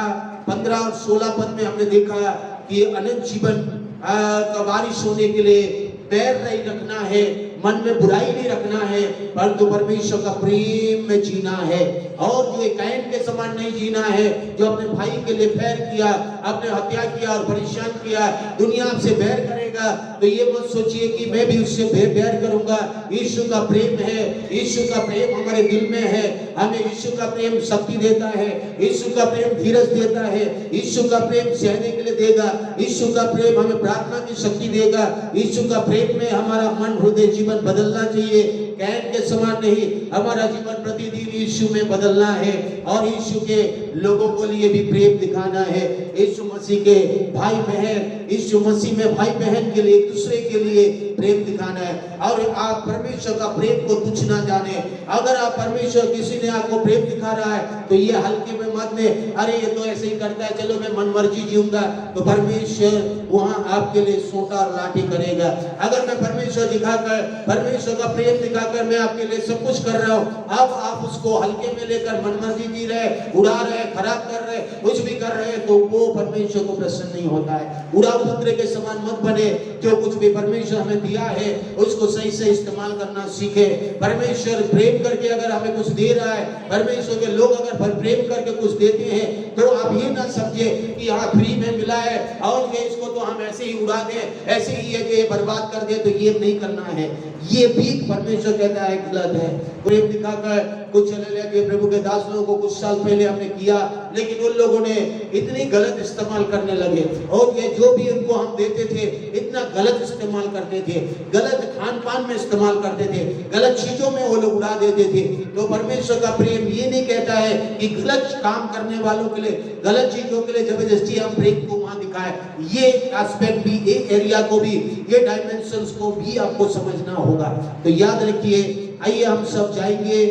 15 और 16 पद में हमने देखा कि अनंत जीवन का वारिस होने के लिए बैर नहीं रखना है, मन में बुराई नहीं रखना है, परंतु परमेश्वर का प्रेम में जीना है। और जो कैन के समान नहीं जीना है, जो अपने भाई के लिए बैर किया, अपने हत्या किया और परेशान किया, दुनिया आपसे बैर करेगा तो ये मत सोचिए कि मैं भी उससे बैर करूंगा। यीशु का प्रेम है, यीशु का प्रेम हमारे दिल में है, हमें यीशु का प्रेम शक्ति देता है, यीशु का प्रेम धीरज देता है, यीशु का प्रेम सहने के लिए देगा, यीशु का प्रेम हमें प्रार्थना की शक्ति देगा, यीशु का प्रेम में हमारा मन हृदय जीवन बदलना चाहिए। कैन के समान नहीं, हमारा जीवन प्रतिदिन यीशु में बदलना है और यीशु के लोगों को लिए भी प्रेम दिखाना है। यीशु मसीह के भाई बहन, यीशु मसीह में भाई बहन के लिए, एक दूसरे के लिए प्रेम दिखाना है। और आप परमेश्वर का प्रेम को तुच्छ ना जाने। अगर आप परमेश्वर किसी ने आपको प्रेम दिखा रहा है तो ये हल्के में मत ले, अरे ये तो ऐसे ही करता है, चलो मैं मनमर्जी जीऊंगा, तो परमेश्वर वहां आपके लिए सोटा और लाठी करेगा। अगर मैं परमेश्वर दिखाकर, परमेश्वर का प्रेम दिखाकर मैं आपके लिए सब कुछ कर रहा हूँ, अब आप उसको हल्के में लेकर मनमर्जी जी रहे, उड़ा रहे, खराब कर रहे, कुछ भी कर रहे, तो वो परमेश्वर को प्रसन्न नहीं होता है। उड़ा पुत्र के समान मत बने। जो कुछ भी परमेश्वर हमें दिया है उसको सही से इस्तेमाल करना सीखे। परमेश्वर प्रेम करके अगर हमें कुछ दे रहा है, परमेश्वर के लोग अगर प्रेम करके कुछ देते हैं, तो आप ये ना समझे कि हाँ फ्री में मिला है और ये इसको तो हम ऐसे ही उड़ा दें, ऐसे ही ये बर्बाद कर दे, तो ये नहीं करना है। ये भी परमेश्वर कहता है गलत है। प्रेम दिखाकर कुछ प्रभु के दास लोगों को कुछ साल पहले हमने किया, लेकिन उन लोगों ने इतनी गलत इस्तेमाल करने लगे और ये जो भी उनको हम देते थे इतना गलत इस्तेमाल करते थे, गलत खान पान में इस्तेमाल करते थे, गलत चीजों में वो लोग उड़ा देते थे। तो परमेश्वर का प्रेम ये नहीं कहता है कि गलत काम करने वालों के लिए, गलत चीजों के लिए जबरदस्ती हम प्रेम को वहां दिखाएं। ये एस्पेक्ट भी, ये एरिया को भी, ये डायमेंशंस को भी आपको समझना होगा। तो याद रखिए, आइए हम सब जाएंगे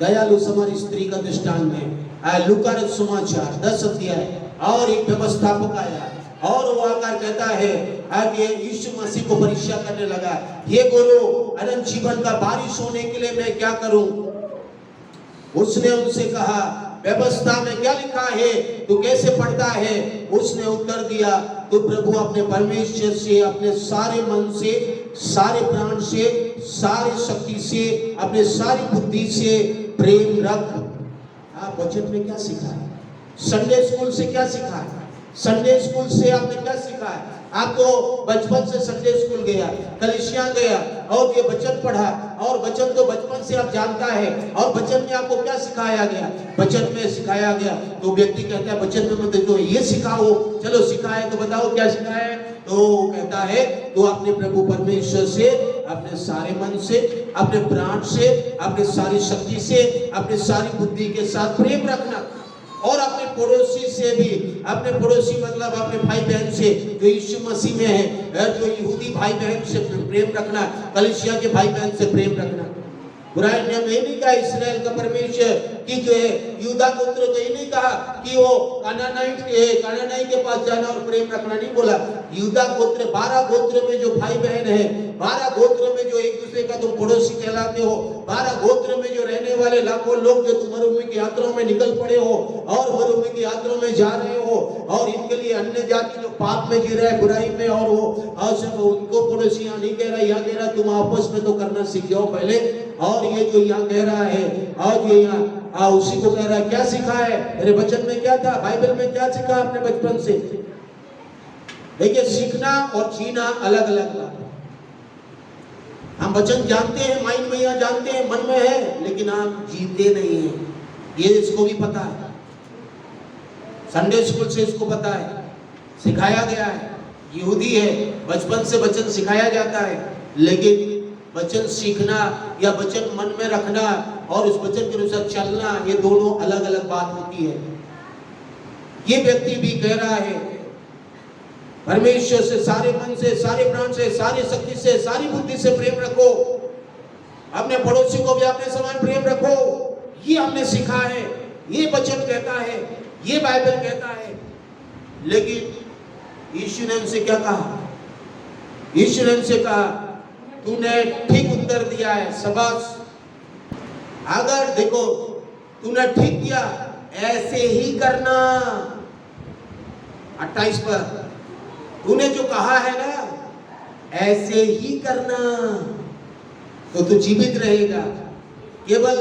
दयालु समारी स्त्री का दृष्टांत में, लूका सुसमाचार 10 अध्याय। और एक व्यवस्थापक आया और वो आकर कहता है कि यीशु मसीह को परीक्षा करने लगा, हे गुरु, अनंत जीवन का वारिस होने के लिए मैं क्या करूं? उसने उनसे कहा, व्यवस्था में क्या लिखा है, तू कैसे पढ़ता है? उसने उत्तर दिया, तू प्रभु अपने परमेश्वर से अपने सारे मन से, सारे प्राण से, सारे शक्ति से, अपने सारी बुद्धि से प्रेम रख। आप वचन में क्या सीखा है? संडे स्कूल से क्या सीखा है? संडे स्कूल से आपने क्या सीखा है? आपको बचपन से संडे स्कूल गया, कलीसिया गया और ये वचन पढ़ा, और वचन तो बचपन से आप जानता है। और वचन में आपको क्या सिखाया गया? वचन में सिखाया गया। तो व्यक्ति कहता है वचन में मत तो ये सिखाओ, चलो सिखाए तो बताओ क्या सिखाया है? तो कहता है तो अपने प्रभु परमेश्वर से, अपने सारे मन से, अपने प्राण से, अपने सारी शक्ति से, अपने सारी बुद्धि के साथ प्रेम रखना। और अपने पड़ोसी से भी, अपने पड़ोसी मतलब अपने भाई बहन से जो यीशु मसीह में है, जो यहूदी भाई बहन से प्रेम रखना, कलीसिया के भाई बहन से प्रेम रखना। बुराई ने ये नहीं कहा इस्राएल का परमेश्वर कि जो है यूदा गोत्र तो ये नहीं कहा कि वो कनानाई के पास जाना और प्रेम रखना, नहीं बोला। यूदा गोत्र 12 गोत्र में जो भाई बहन है, 12 गोत्र में जो एक दूसरे का तुम पड़ोसी कहलाते हो, 12 गोत्र में जो रहने वाले लाखों लोग जो तुम मरुभूमि की यात्राओं में निकल पड़े हो और मरुभूमि की यात्राओं में जा रहे हो, और इनके लिए अन्य जाति जो पाप में जी रहे हैं, बुराई में, और वो सब उनको पड़ोसी यहाँ नहीं कह रहा, यहाँ कह रहा तुम आपस में तो करना सीख जाओ पहले। और ये जो यहाँ कह रहा है, और ये यहाँ उसी को कह रहा है, क्या सीखा है मेरे वचन में, क्या था बाइबल में, क्या सीखा आपने बचपन से? देखिए सीखना और जीना अलग अलग बात है। हम वचन जानते हैं, माइंड में यहाँ जानते हैं, मन में है, लेकिन हम जीते नहीं हैं, ये इसको भी पता है। संडे स्कूल से इसको पता है, सिखाया गया है, यहूदी है, बचपन से वचन सिखाया जाता है, लेकिन वचन सीखना या वचन मन में रखना और उस वचन के अनुसार चलना, ये दोनों अलग अलग बात होती है। ये व्यक्ति भी कह रहा है परमेश्वर से सारे मन से, सारे प्राण से, सारी शक्ति से, सारी बुद्धि से प्रेम रखो, अपने पड़ोसी को भी अपने समान प्रेम रखो, ये हमने सीखा है, ये वचन कहता है, ये बाइबल कहता है। लेकिन यीशु ने उनसे क्या कहा? यीशु ने उनसे कहा तूने ठीक उत्तर दिया है, शाबाश। अगर देखो तूने ठीक किया, ऐसे ही करना। 28 पर तूने जो कहा है ना, ऐसे ही करना, तो तू जीवित रहेगा। केवल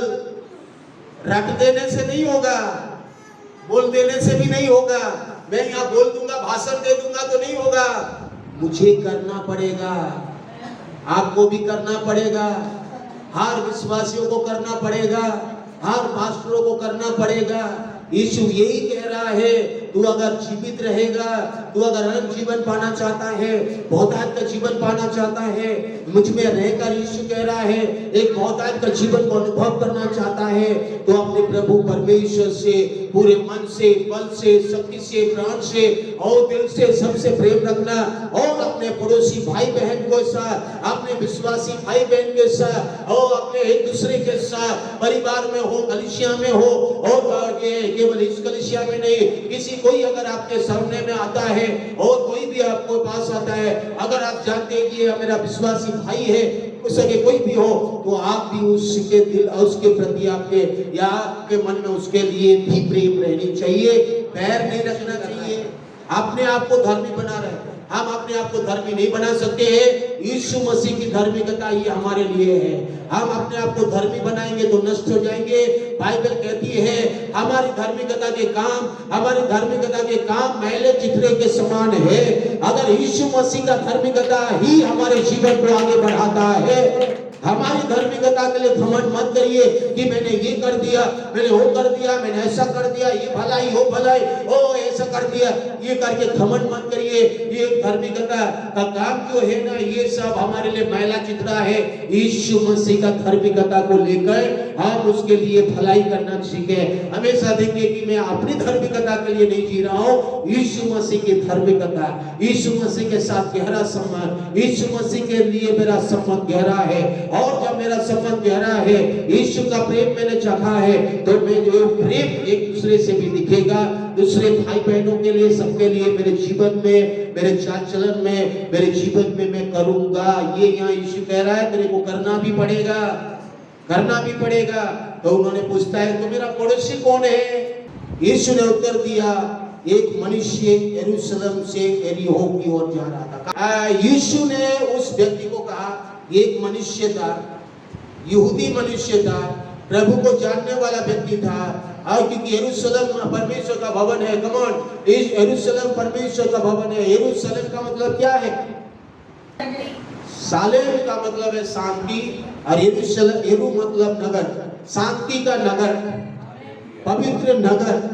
रख देने से नहीं होगा, बोल देने से भी नहीं होगा, मैं यहाँ बोल दूंगा, भाषण दे दूंगा तो नहीं होगा, मुझे करना पड़ेगा, आपको भी करना पड़ेगा, हर विश्वासियों को करना पड़ेगा, हर पास्टरों को करना पड़ेगा। यीशु यही कह रहा है, तू अगर जीवित रहेगा, तू अगर अनंत जीवन पाना चाहता है, बहुतायत का जीवन पाना चाहता है, मुझ में रहकर यीशु कह रहा है एक बहुतायत का जीवन को अनुभव करना चाहता है, तो अपने प्रभु परमेश्वर से पूरे मन से, बल से, शक्ति से, प्राण से और दिल से सबसे प्रेम रखना, और अपने पड़ोसी भाई बहन को साथ, अपने विश्वासी भाई बहन के साथ, और अपने एक दूसरे के साथ परिवार में हो, कलीसिया में हो, और केवल इस कलीसिया में नहीं, किसी कोई अगर आपके सामने में आता है और कोई भी आपको पास आता है, अगर आप जानते हैं कि ये मेरा विश्वासी भाई है, उसके कोई भी हो, तो आप भी उसके दिल और उसके प्रति आपके या आपके मन में उसके लिए भी प्रेम रहनी चाहिए, बैर नहीं रखना चाहिए। अपने आप को धर्मी बना रहे, हम अपने आप को धर्मी नहीं बना सकते हैं, यीशु मसीह की धार्मिकता ही हमारे लिए है। हम अपने आप को धर्मी बनाएंगे तो नष्ट हो जाएंगे। बाइबल कहती है हमारी धार्मिकता के काम मैले चिथड़े के समान है। अगर यीशु मसीह का धार्मिकता ही हमारे जीवन को आगे बढ़ाता है, हमारी धार्मिकता के लिए घमंड मत करिए कि मैंने ये कर दिया, मैंने वो कर दिया, मैंने ऐसा कर दिया, ये भलाई वो भलाई, ओ ऐसा कर दिया, ये करके घमंड मत करिए। ये धार्मिकता का काम जो है ना, ये सब हमारे लिए मैला चिथड़ा है। यीशु मसीह का धार्मिकता को लेकर हम उसके लिए भलाई करना सीखे। हमेशा देंगे कि मैं अपनी धार्मिकता के लिए नहीं जी रहा हूँ, यीशु मसीह की धार्मिकता, यीशु मसीह के साथ गहरा संबंध, यीशु मसीह के लिए मेरा संबंध गहरा है। और जब मेरा संबंध गहरा है, यीशु का प्रेम मैंने चाहा है, तो मैं जो प्रेम एक दूसरे से भी दिखेगा, दूसरे भाई बहनों के लिए, सबके लिए मेरे जीवन में, मेरे चाल चलन में, मेरे जीवन में मैं करूंगा। ये यहाँ यीशु कह रहा है तेरे को करना भी पड़ेगा, करना भी पड़ेगा। तो उन्होंने पूछता है तो मेरा पड़ोसी कौन है? यीशु ने उत्तर दिया एक मनुष्य यरूशलेम से यरीहो की ओर जा रहा था। यीशु ने उस व्यक्ति को कहा, एक मनुष्य था, यहूदी मनुष्य था, प्रभु को जानने वाला व्यक्ति था, और क्योंकि यरूशलेम परमेश्वर का भवन है। कम ऑन, इस यरूशलेम परमेश्वर का भवन है। यरूशलेम का मतलब क्या है? सालेम का मतलब है शांति, और यरू मतलब नगर, शांति का नगर, पवित्र नगर।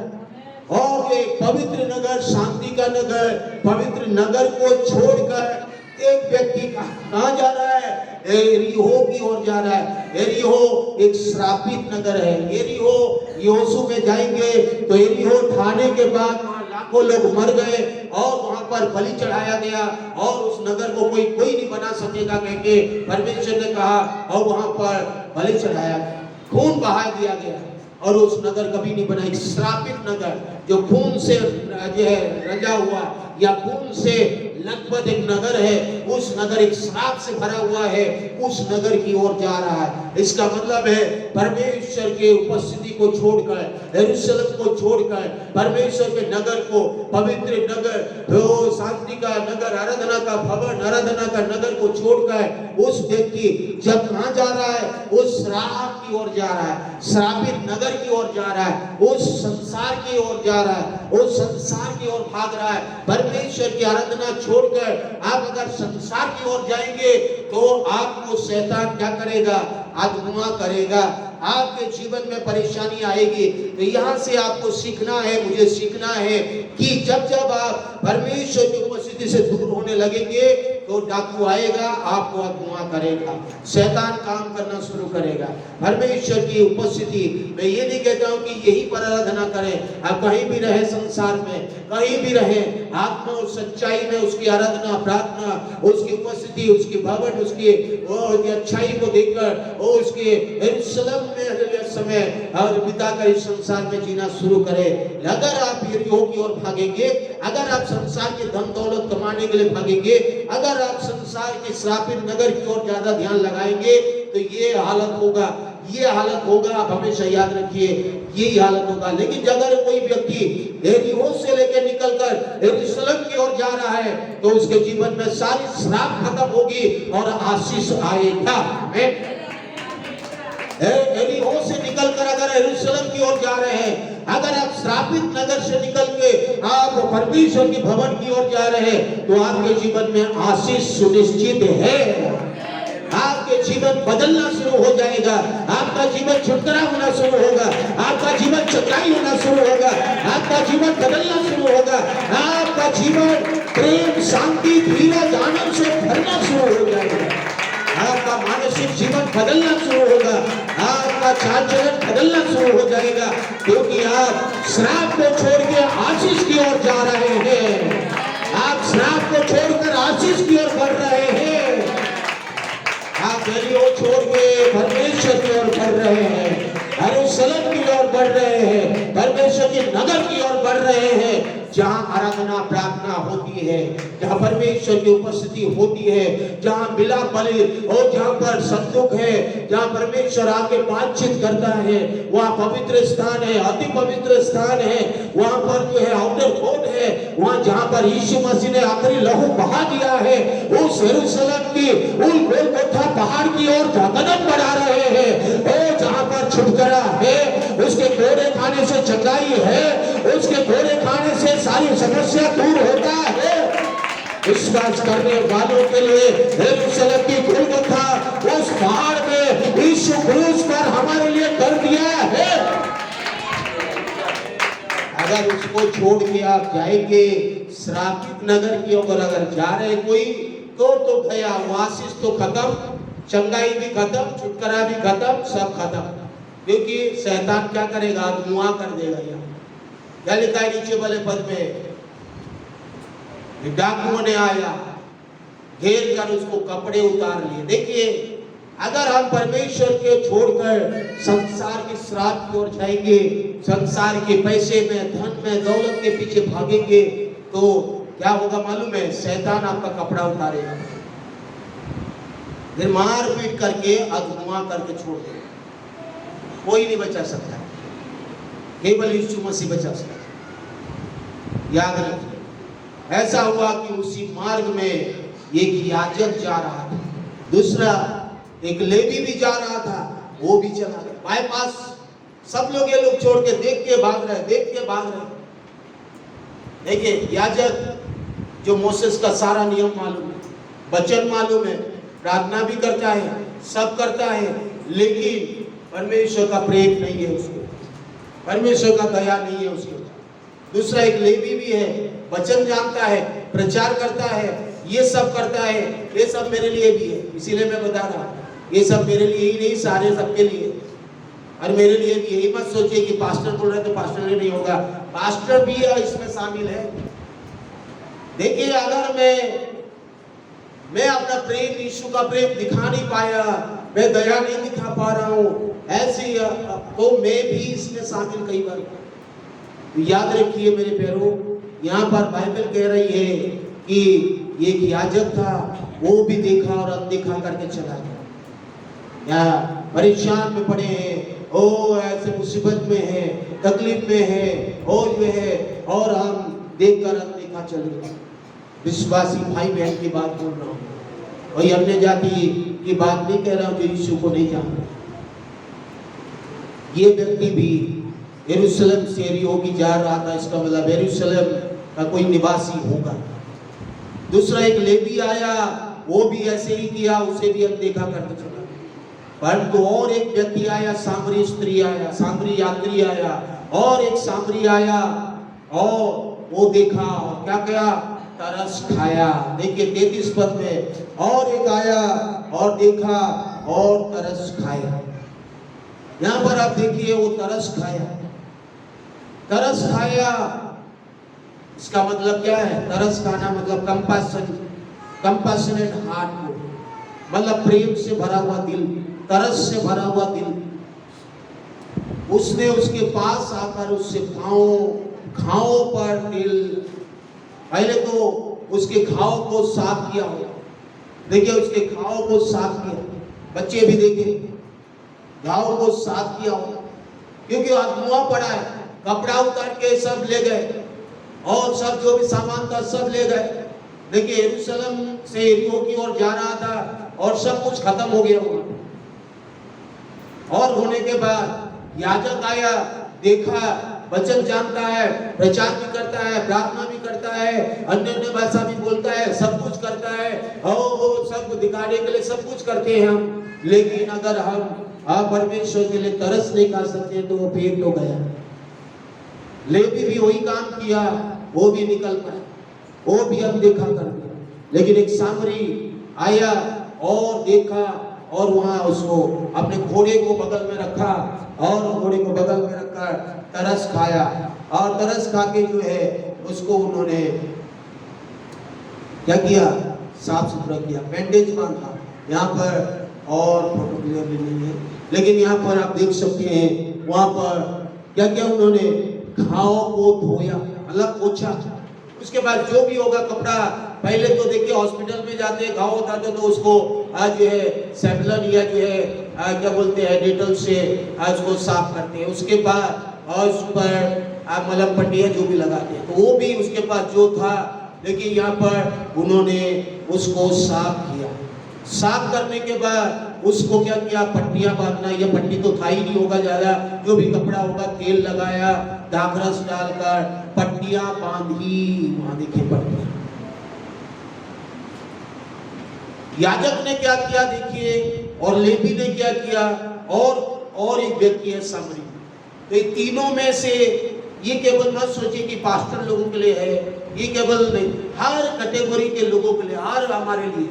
और ये पवित्र नगर, शांति का नगर, पवित्र नगर को छोड़कर एक व्यक्ति कहाँ जा रहा है? यरीहो की ओर जा रहा है। यरीहो एक श्रापित नगर है। यरीहो यहोशू में जाएंगे तो यरीहो ढाने के बाद लाखों लोग मर गए और वहां पर बलि चढ़ाया गया और उस नगर को कोई नहीं बना सकेगा कह के परमेश्वर ने कहा और वहां पर बलि चढ़ाया गया, खून बहा दिया गया और उस नगर कभी नहीं बना। एक श्रापित नगर जो खून से रंजा हुआ या खून से लथपथ एक नगर है, उस नगर एक श्राप से भरा हुआ है, उस नगर की ओर जा रहा है। इसका मतलब है परमेश्वर के उपस्थिति को छोड़कर, यरूशलेम को छोड़कर, परमेश्वर के नगर को, पवित्र नगर, शांति का नगर, आराधना का भवन, आराधना का नगर को छोड़कर उस व्यक्ति जब कहां जा रहा है, उस श्राप की ओर जा रहा है, श्रापित नगर की ओर जा रहा है, उस संसार की ओर जा रहा है, उस संसार की ओर भाग रहा है। परमेश्वर की आराधना छोड़कर आप अगर संसार की ओर जाएंगे तो आपको शैतान क्या करेगा, अगुवा करेगा, आपके जीवन में परेशानी आएगी। तो यहाँ से आपको सीखना है, मुझे सीखना है कि जब जब आप परमेश्वर की उपस्थिति से दूर होने लगेंगे तो डाकू आएगा, आपको अगुवा करेगा, शैतान काम करना शुरू करेगा। परमेश्वर की उपस्थिति, मैं ये नहीं कहता हूँ कि यही पर आराधना करें, आप कहीं भी रहे संसार में, कहीं भी रहे, आत्मा और सच्चाई में उसकी आराधना, प्रार्थना, उसकी उपस्थिति, उसकी भवन, उसकी अच्छाई को देखकर और उसके यरूशलेम में समय बिताकर इस संसार में जीना शुरू करें। अगर आप यरीहो की ओर भागेंगे, अगर आप संसार के धन दौलत कमाने के लिए भागेंगे, अगर आप संसार के श्रापित नगर की ओर ज्यादा ध्यान लगाएंगे तो ये हालत होगा, ये हालत होगा। आप हमेशा याद रखिए, यही हालत होगा। लेकिन अगर कोई व्यक्ति यरीहो से लेकर निकलकर यरूशलेम की ओर जा रहा है तो उसके जीवन में सारी श्राप खत्म होगी और आशीष आएगा। यरीहो से निकलकर अगर यरूशलेम की ओर जा रहे हैं, अगर आप श्रापित नगर से निकल के आप परमेश्वर के भवन की ओर जा रहे हैं तो आपके जीवन में आशीष सुनिश्चित है। आपके जीवन बदलना शुरू हो जाएगा, आपका जीवन छुटकारा होना शुरू होगा, आपका जीवन चंगाई होना शुरू होगा, आपका जीवन बदलना शुरू होगा, आपका जीवन प्रेम, शांति, धीरज, आनंद से भरना शुरू हो जाएगा, आपका मानसिक जीवन बदलना शुरू होगा, आपका चाल चलन बदलना शुरू हो जाएगा, क्योंकि आप श्राप को छोड़ के आशीष की ओर जा रहे हैं। आप श्राप को छोड़कर आशीष की ओर बढ़ रहे हैं। आप यरीहो छोड़ के परमेश्वर की ओर बढ़ रहे हैं, यरूशलेम की ओर बढ़ रहे हैं, परमेश्वर के नगर की ओर बढ़ रहे हैं, जहां आराधना प्रार्थना होती है, जहां परमेश्वर की उपस्थिति होती है, जहां मिलाप बलि और जहां पर संदूक है, जहां परमेश्वर आके बातचीत करता है, वहां पवित्र स्थान है, अति पवित्र स्थान है, वहां पर जो है आउटर कोर्ट है, वहां जहां पर यीशु मसीह ने आखिरी लहू बहा दिया है, उस यरूशलेम की उन गोलगोथा पहाड़ की ओर कदम बढ़ा रहे हैं। और जहां पर छुटकारा है, उसके घोड़े खाने से चंगाई है, उसके घोड़े खाने से सारी समस्या दूर होता है। विश्वास करने वालों के लिए यरूशलेम की गोलगोथा उस पहाड़ में यीशु क्रूस पर हमारे लिए कर दिया है। अगर उसको छोड़ के आप जाएंगे श्रापित नगर की ओर अगर जा रहे कोई तो गया, आशीष तो खत्म, चंगाई भी खत्म, छुटकारा भी खत्म, सब खत्म। क्योंकि शैतान क्या करेगा, अगुवा कर देगा। यहाँ क्या लिखा है नीचे वाले पद में, डाकुओं ने आया, घेर कर उसको कपड़े उतार लिए। देखिए, अगर हम परमेश्वर के छोड़कर संसार के श्राप की ओर जाएंगे, संसार के पैसे में, धन में, दौलत के पीछे भागेंगे तो क्या होगा मालूम है, शैतान आपका कपड़ा उतारेगा, फिर मार पीट करके अगुवा करके छोड़ देगा। कोई नहीं बचा सकता, केवल यीशु मसीह बचा सकता। याद रखिए, ऐसा हुआ कि उसी मार्ग में एक याजक जा रहा था, दूसरा एक लेवी भी जा रहा था, वो भी चला गया बाईपास। सब लोग ये लोग छोड़ के देख के भाग रहे। देखिए, याजक जो मोसेस का सारा नियम मालूम है, वचन मालूम है, प्रार्थना भी करता है, सब करता है, लेकिन परमेश्वर का प्रेम नहीं है उसको, परमेश्वर का दया नहीं है उसको। दूसरा एक लेवी भी है, वचन जानता है, प्रचार करता है, ये सब करता है, ये सब मेरे लिए भी है। इसीलिए मैं बता रहा हूँ, ये सब मेरे लिए ही नहीं, सारे सबके लिए, और मेरे लिए भी। यही मत सोचिए कि पास्टर बोल रहे तो पास्टर नहीं होगा, पास्टर भी इसमें शामिल है। देखिए, अगर मैं अपना प्रेम, यीशु का प्रेम दिखा नहीं पाया, मैं दया नहीं दिखा पा रहा हूँ, ऐसे तो मैं भी इसमें शामिल कई बार। तो याद रखिए मेरे प्यारों, यहाँ पर बाइबल कह रही है कि एक याजक था, वो भी देखा और अनदेखा करके चला गया। या परेशान में पड़े हैं, ओ ऐसे मुसीबत में है, तकलीफ में है, और ये है, और हम देखकर अनदेखा चले गए। विश्वासी भाई बहन की बात बोल रहा हूँ, और अन्य जाति की बात नहीं कह रहा हूँ जो यीशु को नहीं जानता। ये व्यक्ति भी यरूशलेम से यरीहो की जा रहा था, इसका मतलब यरूशलेम का कोई निवासी होगा। दूसरा एक लेवी आया, वो भी ऐसे ही किया, उसे भी अनदेखा करके चला। परंतु और एक व्यक्ति आया, सामरी स्त्री आया, सामरी यात्री आया, और एक सामरी आया, और वो देखा और क्या किया, तरस खाया। देखिए 33 पद में, और एक आया और देखा और तरस खाया। यहां पर आप देखिए, वो तरस खाया, तरस खाया। इसका मतलब क्या है? तरस खाना मतलब कंपैशनेट हार्ट, मतलब प्रेम से भरा हुआ दिल, तरस से भरा हुआ दिल। उसने उसके पास आकर उससे घावों पर तेल, पहले तो उसके घाव को साफ किया हो। देखिए, उसके घाव को साफ किया, बच्चे भी देखे, घाव को साफ किया हो, क्योंकि धुआं पड़ा है। कपड़ा उतार के सब ले गए, और सब जो भी सामान था सब ले गए। देखिए, यरूशलेम से यरीहो की ओर जा रहा था, और सब कुछ खत्म हो गया हुआ। और होने के बाद याजक आया, देखा, वचन जानता है, प्रचार भी करता है, प्रार्थना भी करता है, अन्य भाषा भी बोलता है, सब कुछ करता है, और वो सब दिखाने के लिए सब कुछ करते हैं हम। लेकिन अगर हम परमेश्वर के लिए तरस नहीं कर सकते तो वो फेल हो गया। लेवी भी वही काम किया, वो भी निकल पाया, वो भी अनदेखा कर दिया। लेकिन एक सामरी आया और देखा, और वहां उसको अपने घोड़े को बगल में रखा, और घोड़े को बगल में रखकर तरस खाया, और तरस खा के जो है उसको उन्होंने क्या किया, साफ सुथरा किया, बैंडेज बांधा। यहाँ पर और फोटो क्लियरली नहीं है, लेकिन यहाँ पर आप देख सकते हैं, वहां पर क्या क्या उन्होंने घाव को धोया, मतलब पोछा। उसके बाद जो भी होगा कपड़ा, पहले तो देखिए हॉस्पिटल में जाते हैं, घाव होता तो उसको आज जो है सैपलन या जो है क्या बोलते हैं डेटल से उसको साफ करते हैं। उसके बाद और उस पर मलहम पट्टियाँ जो भी लगाते हैं, तो वो भी उसके पास जो था। देखिए यहाँ पर उन्होंने उसको साफ किया। साफ करने के बाद उसको क्या किया, पट्टियां बांधना। ये पट्टी तो था ही नहीं होगा ज्यादा, जो भी कपड़ा होगा तेल लगाया, दाखरस डालकर पट्टियां बांधी। वहां देखिए पट्टियां। याजक ने क्या किया देखिए, और लेवी ने क्या किया, और एक व्यक्ति है सामरी। तो ये तीनों में से ये केवल मत सोचिए कि पास्टर लोगों के लिए है, ये केवल नहीं, हर कैटेगरी के लोगों के लिए, हर हमारे लिए।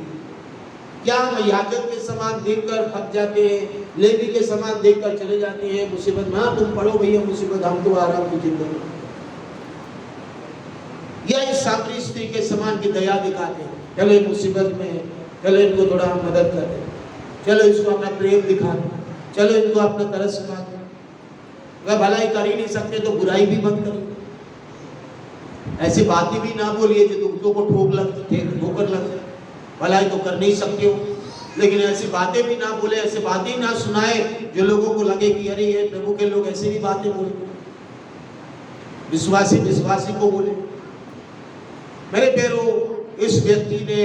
क्या हम याजक के समान देखकर थक जाते हैं, लेवी के समान देखकर चले जाते हैं मुसीबत में? हाँ, तुम पढ़ो भैया मुसीबत, हम तो आराम की जिंदगी। या इस सामरी स्त्री के समान की दया दिखाते हैं, चलो मुसीबत में, चलो इनको थोड़ा हम मदद करते, चलो इसको अपना प्रेम दिखाते, चलो इनको अपना तरस दिखाते। अगर भलाई कर ही नहीं सकते तो बुराई भी मत करो। ऐसी बातें भी ना बोलिए जो दूसरों को ठोकर लग जाए। भलाई तो कर नहीं सकते हो, लेकिन ऐसी बातें भी ना बोले, ऐसी बातें ना सुनाए जो लोगों को लगे कि अरे ये प्रभु के लोग ऐसी भी बातें बोले। विश्वासी को बोले। मेरे प्यारों, इस व्यक्ति ने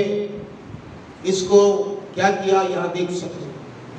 इसको क्या किया, यहाँ देख सकते।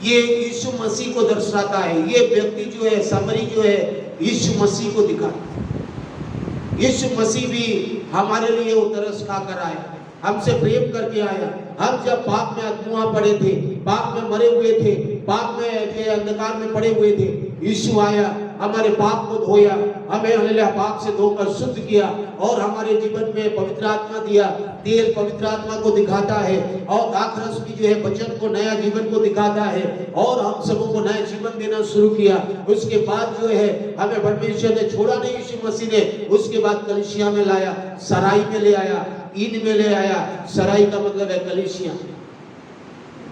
ये यीशु मसीह को दर्शाता है। ये व्यक्ति जो है, सामरी जो है, यीशु मसीह को दिखाता है। यीशु मसीह भी हमारे लिए वो तरस खाकर आया, हमसे प्रेम करके आया। हम जब पाप में अधमुआ पड़े थे, पाप में मरे हुए थे, पाप में अंधकार में पड़े हुए थे, यीशु आया, हमारे पाप को धोया, हमें हालेलुया पाप से धोकर शुद्ध किया और हमारे जीवन में पवित्र आत्मा दिया। तेल पवित्र आत्मा को दिखाता है और दाखरस भी जो है वचन को, नया जीवन को दिखाता है और हम सबों को नया जीवन देना शुरू किया। उसके बाद जो है हमें परमेश्वर ने छोड़ा नहीं, यीशु मसीह ने उसके बाद कलीसिया में लाया, सराई में ले आया, ईन में ले आया। सराई का मतलब है कलीसिया।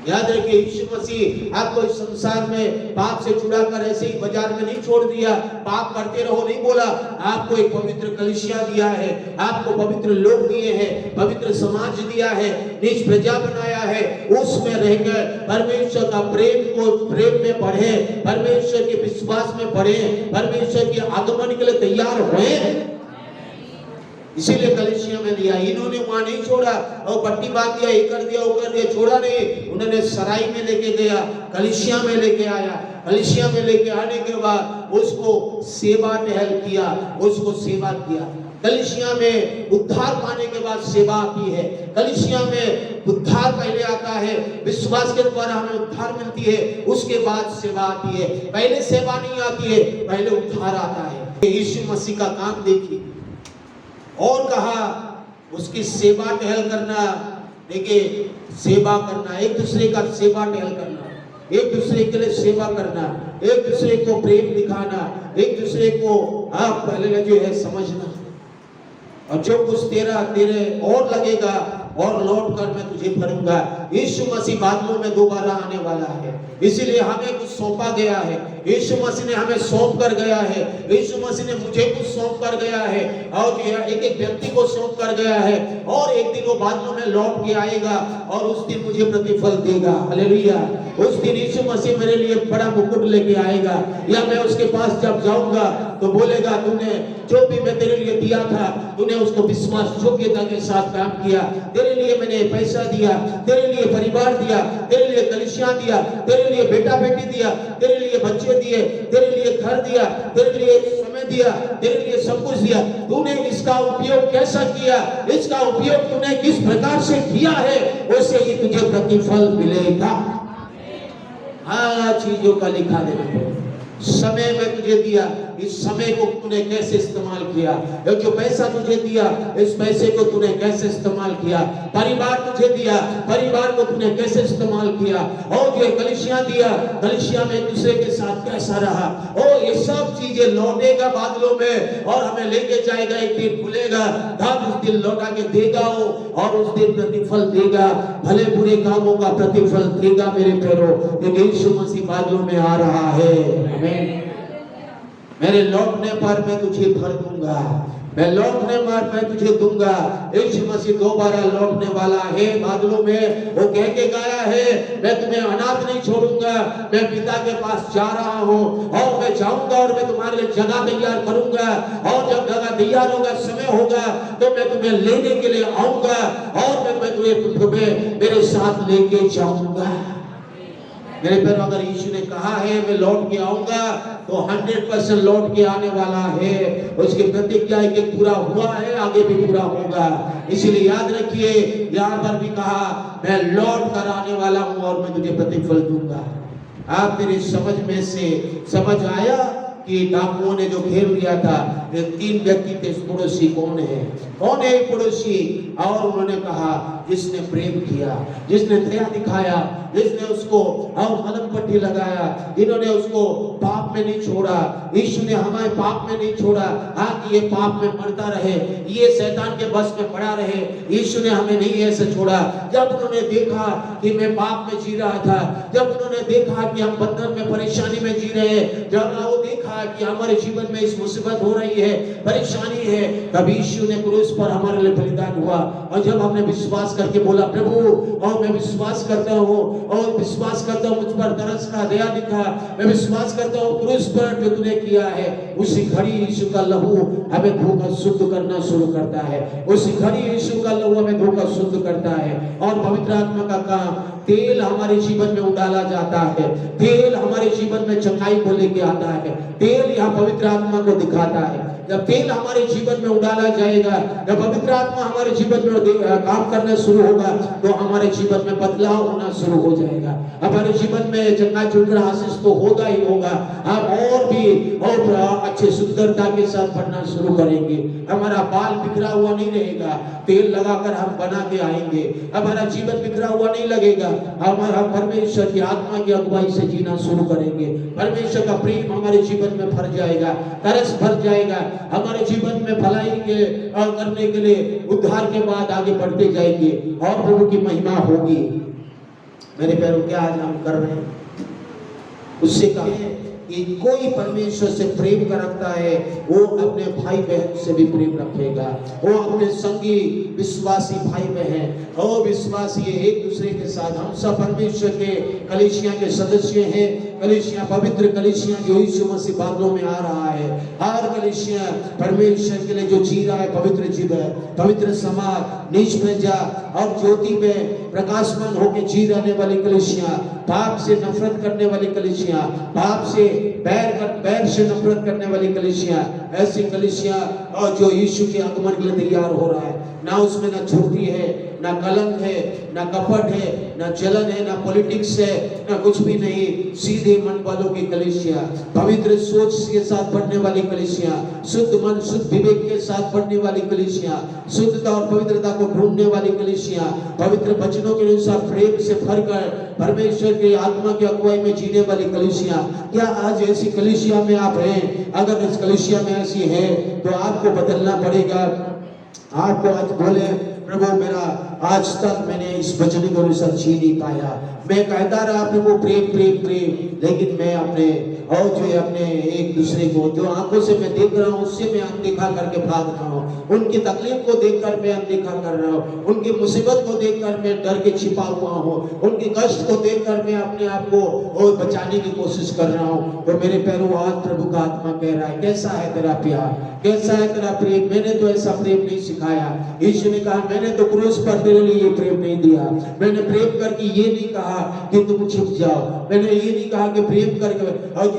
याद रखिए, यीशु मसीह आपको इस संसार में पाप से छुड़ाकर ऐसे ही बाजार में नहीं छोड़ दिया, पाप करते रहो नहीं बोला। आपको एक पवित्र कलीसिया दिया है, आपको पवित्र लोग दिए हैं, पवित्र समाज दिया है, निज प्रजा बनाया है। उसमें रहकर परमेश्वर का प्रेम में बढ़े, परमेश्वर के विश्वास में बढ़े, परमेश्वर के आगमन के लिए तैयार हुए। इसीलिए कलीसिया में दिया। इन्होंने वहां नहीं छोड़ा और पट्टी बांध दिया, ये कर दिया, वो कर दिया, छोड़ा नहीं। उन्होंने सराई में लेके गया, कलीसिया में लेके आया। कलीसिया में लेके आने के बाद उसको सेवा टहल किया, उसको सेवा किया। कलीसिया में उद्धार पाने के बाद सेवा आती है। कलीसिया में उद्धार पहले आता है, विश्वास के द्वारा हमें उद्धार मिलती है, उसके बाद सेवा आती है। पहले सेवा नहीं आती है, पहले उद्धार आता है। यीशु मसीह का काम देखिए और कहा उसकी सेवा टहल करना। देखिए, सेवा करना, एक दूसरे का सेवा टहल करना, एक दूसरे के लिए सेवा करना, एक दूसरे को प्रेम दिखाना, एक दूसरे को आप पहले जो है समझना। और जो कुछ तेरे और लगेगा और लौट कर मैं तुझे भरूंगा। यीशु मसीह बादलों में दोबारा आने वाला है, इसीलिए हमें कुछ सौंपा गया है। यीशु मसीह ने हमें सौंप कर गया है, यीशु मसीह ने मुझे कुछ सौंप कर गया है और एक एक व्यक्ति को सौंप कर गया है। और एक दिन वो बादलों में लौट के आएगा और उस दिन मुझे प्रतिफल देगा। हालेलुया। उस दिन यीशु मसीह मेरे लिए बड़ा मुकुट लेके आएगा, या मैं उसके पास जब जाऊंगा तो बोलेगा तूने जो भी मैं तेरे लिए दिया था, तूने उसको विश्वास योग्यता के साथ काम किया। तेरे लिए मैंने पैसा दिया, तेरे लिए परिवार दिया, तेरे लिए कलीसिया दिया, तेरे लिए बेटा बेटी दिया, तेरे लिए बच्चे दिए, तेरे लिए घर दिया, तेरे लिए समय दिया, तेरे लिए सब कुछ दिया। तूने इसका उपयोग कैसा किया, इसका उपयोग तूने किस प्रकार से किया है, उससे ही तुझे प्रतिफल मिलेगा। हाँ, चीजों का लिखा देना। समय में तुझे दिया, इस समय को तूने कैसे इस्तेमाल किया। जो पैसा तुझे दिया, इस पैसे को तूने कैसे इस्तेमाल किया। परिवार तुझे दिया, परिवार को तूने कैसे इस्तेमाल किया। और जो कलीसिया दिया, कलीसिया में एक दूसरे के साथ कैसा रहा। और ये सब चीजें लौटेगा बादलों में और हमें लेके जाएगा। एक दिन खुलेगा, तब उस दिन लौटा के देगा वो, और उस दिन प्रतिफल देगा, भले बुरे कामों का प्रतिफल देगा। मेरे प्यारों, यीशु मसीह बादलों में आ रहा है। मेरे लौटने पर मैं तुझे भर दूंगा, मैं लौटने पर मैं तुझे दूंगा। यीशु मसीह दोबारा लौटने वाला है बादलों में। वो कह के गया है, मैं तुम्हें अनाथ नहीं छोड़ूंगा, मैं पिता के पास जा रहा हूँ और मैं जाऊंगा और मैं तुम्हारे लिए जगह तैयार करूंगा। और जब जगह तैयार होगा, समय होगा, तो मैं तुम्हें लेने के लिए आऊंगा और मैं तुम्हें मेरे साथ लेके जाऊंगा। मेरे प्यारों, अगर यीशु ने कहा है मैं लौट के आऊंगा, तो 100% लौट के आने वाला है। उसकी प्रतिज्ञा है कि पूरा हुआ है, आगे भी पूरा होगा। इसीलिए याद रखिए, यहाँ पर भी कहा मैं लौट कर आने वाला हूँ और मैं तुझे प्रतिफल दूंगा। आप मेरी समझ में से समझ आया कि डाकुओं ने जो घेर लिया था, ये 3 व्यक्ति थे। पड़ोसी कौन है? कौन है पड़ोसी? और उन्होंने कहा जिसने प्रेम किया, जिसने दया दिखाया, जिसने उसको और मलम पट्टी लगाया। इन्होंने उसको पाप में नहीं छोड़ा। यीशु ने हमें पाप में नहीं छोड़ा। हाँ, कि ये पाप में मरता रहे, ये शैतान के बस में पड़ा रहे। यीशु ने हमें नहीं ऐसे छोड़ा। जब उन्होंने देखा कि मैं पाप में जी रहा था, जब उन्होंने देखा कि हम बंधन में, परेशानी में जी रहे हैं, जब वो देखा कि हमारे जीवन में इस मुसीबत हो रही है, परेशानी है, तब यीशु ने क्रूस पर हमारे लिए बलिदान हुआ। और जब हमने विश्वास करके बोला प्रभु, और मैं विश्वास करता हूँ, और विश्वास करता हूँ मुझ पर तरस का, दया दिखा, मैं विश्वास करता हूँ क्रूस पर जो तूने किया है, उसी घड़ी यीशु का लहू हमें धोकर शुद्ध करना शुरू करता है। उसी घड़ी यीशु का लहू हमें धोकर शुद्ध करता है। और पवित्र आत्मा का काम, तेल हमारे जीवन में उडाला जाता है, तेल हमारे जीवन में चंगाई को लेके आता है, तेल यहाँ पवित्र आत्मा को दिखाता है। जब तेल हमारे जीवन में उडाला जाएगा, जब पवित्र आत्मा हमारे जीवन में काम करना शुरू होगा, तो हमारे जीवन में बदलाव होना शुरू हो जाएगा। हमारे जीवन में चंगा चुनकर आशीष तो होगा ही होगा, हम और भी और अच्छे सुंदरता के साथ बढ़ना शुरू करेंगे। हमारा बाल बिखरा हुआ नहीं रहेगा, तेल लगाकर हम बना के आएंगे। हमारा जीवन बिखरा हुआ नहीं लगेगा, हमारा परमेश्वर की आत्मा की अगुवाई से जीना शुरू करेंगे। परमेश्वर का प्रेम हमारे जीवन में भर जाएगा, तरस भर जाएगा। हमारे जीवन में भलाई के करने के लिए उद्धार के बाद आगे बढ़ते जाएंगे और प्रभु की महिमा होगी। मेरे प्यारों, क्या आज हम कर रहे हैं? उससे कहें कि कोई परमेश्वर से प्रेम का रखता है, वो अपने भाई बहन से भी प्रेम रखेगा। वो अपने संगी विश्वासी भाई बहन और विश्वासी एक दूसरे के साथ, हम सब परमेश्वर के कलीसिया के सदस्य हैं। कलीसिया पवित्र कलीसिया जो यीशु मसीह बादलों में आ रहा है, हर कलीसिया परमेश्वर के लिए जो जी रहा है, पवित्र जीवन, पवित्र समाज, नीच में जा और ज्योति में प्रकाशमान होकर जी रहने वाली कलीसिया, पाप से नफरत करने वाली कलीसिया, पाप से बैर से नफरत करने वाली कलीसिया, ऐसी कलीसिया और जो यीशु के आगमन के लिए तैयार हो रहा है। ना उसमें ना झूठी है, ना कलंक है, ना कपट है, ना जलन है, ना पॉलिटिक्स है, ना कुछ भी नहीं। सीधे मन वालों की कलीसिया, पवित्र सोच के साथ बढ़ने वाली कलीसिया, शुद्ध मन शुद्ध विवेक के साथ बढ़ने वाली कलीसिया, शुद्धता और पवित्रता को ढूंढने वाली कलीसिया, पवित्र वचनों के अनुसार प्रेम से भरकर परमेश्वर की आत्मा की अगुवाई में जीने वाली कलीसिया। क्या आज ऐसी कलीसिया में आप हैं? अगर इस कलीसिया में ऐसी है तो आपको बदलना पड़ेगा। आपको आज बोले, प्रभु मेरा आज तक मैंने इस वचन के अनुसार जी नहीं पाया, मैं कहता रहा प्रभु प्रेम प्रेम प्रेम, लेकिन मैं अपने और जो है अपने एक दूसरे को जो आंखों से मैं देख रहा हूँ उससे मैं अनदेखा करके भाग रहा हूँ। उनकी तकलीफ को देखकर मैं अनदेखा कर रहा हूँ, उनकी मुसीबत को देखकर मैं डर के छिपा हुआ हूँ, उनके कष्ट को देखकर मैं अपने आप को और बचाने की कोशिश कर रहा हूँ। तो मेरे पैरों आज प्रभु का आत्मा कह रहा है, कैसा है तेरा प्यार, कैसा है तेरा प्रेम? मैंने तो ऐसा प्रेम नहीं सिखाया। यीशु ने कहा, मैंने तो क्रूस पर तेरे लिए ये प्रेम नहीं दिया। मैंने प्रेम करके ये नहीं कहा कि तुम छिप जाओ, मैंने ये नहीं कहा कि प्रेम करके और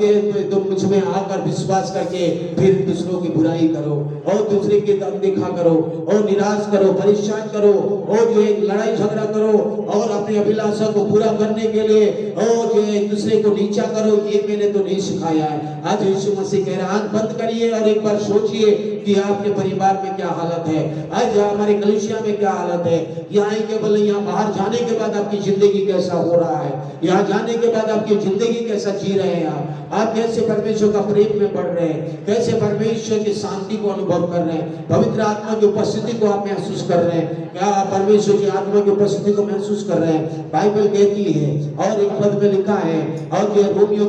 तुम मुझ में आकर विश्वास करके फिर दूसरों की बुराई करो और दूसरे की अनदेखा करो और निराश करो, परेशान करो और जो एक लड़ाई झगड़ा करो और अपनी अभिलाषा को पूरा करने के लिए और जो एक दूसरे को नीचा करो। ये मैंने तो नहीं सिखाया है। आज यीशु मसीह कह रहा है, आंख बंद करिए और एक बार सोचिए कि आपके परिवार में क्या हालत है, आज हमारे कलीसिया में क्या हालत है। यहाँ केवल यहाँ बाहर जाने के बाद आपकी जिंदगी कैसा हो रहा है, यहाँ जाने के बाद आपकी जिंदगी कैसा जी रहे हैं, आप कैसे परमेश्वर का प्रेम में बढ़ रहे हैं, कैसे परमेश्वर की शांति को अनुभव कर रहे हैं, पवित्र आत्मा की उपस्थिति को आप महसूस कर रहे हैं, क्या आप परमेश्वर की आत्मा की उपस्थिति को महसूस कर रहे हैं। बाइबल कहती है और एक पद में लिखा है, और जो रोमियो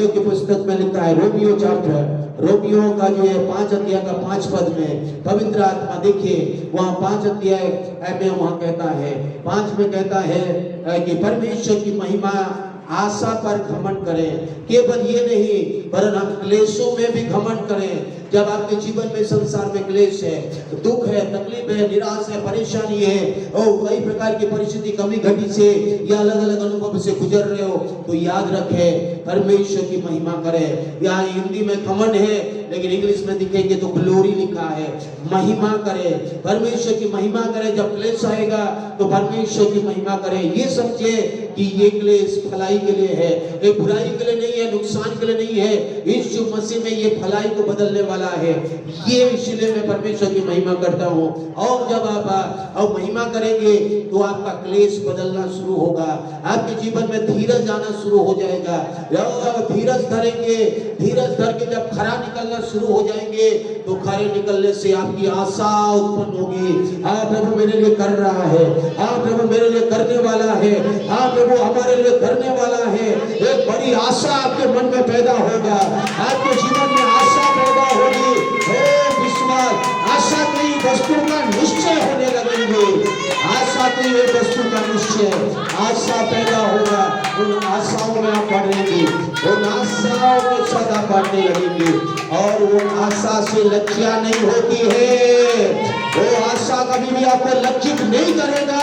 की पुस्तक में लिखा है, रोमियो चैप्टर, रोमियो का जो है 5 अध्याय का 5 पद में पवित्र आत्मा, देखिए वहाँ 5 अध्याय में वहाँ कहता है, 5 में कहता है कि परमेश्वर की महिमा आशा पर घमंड करें। केवल ये नहीं वरन हम क्लेशों में भी घमंड करें। जब आपके जीवन में संसार में क्लेश है, दुख है, तकलीफ है, निराश है, परेशानी है और कई प्रकार की परिस्थिति कमी घटी से या अलग अलग अनुभव से गुजर रहे हो, तो याद रखें परमेश्वर की महिमा करें। यहाँ हिंदी में घमंड है लेकिन इंग्लिश में दिखेंगे तो ग्लोरी लिखा है। महिमा करें, परमेश्वर की महिमा करें। जब क्लेश आएगा तो परमेश्वर की महिमा करें। ये समझे कि ये क्लेश भलाई के लिए है, ये बुराई के लिए नहीं है, नुकसान के लिए नहीं है। यीशु मसीह में ये भलाई को बदलने वाला है। ये इसलिए मैं परमेश्वर की महिमा करता हूँ। और जब आप महिमा करेंगे तो आपका क्लेश बदलना शुरू होगा, आपके जीवन में धीरज आना शुरू हो जाएगा। धीरज धरेंगे, धीरज धर के जब खरा निकलना शुरू हो जाएंगे तो खरे निकलने से आपकी आशा उत्पन्न होगी। हाँ प्रभु मेरे लिए कर रहा है, हाँ प्रभु मेरे लिए करने वाला है, हाँ प्रभु हमारे लिए करने वाला है। एक बड़ी आशा आपके मन में पैदा होगा, आपके जीवन में आशा पैदा होगी। विश्वास, आशा की वस्तु का निश्चय होने लगेंगे, आशा की एक वस्तु का निश्चय, आशा पैदा होगा। उन आशाओं में आप बढ़ेंगे, उन आशाओं के साथ आप बढ़ने लगेंगे और वो आशा से लज्जा नहीं होती है। वो आशा कभी भी आपको लज्जित नहीं करेगा।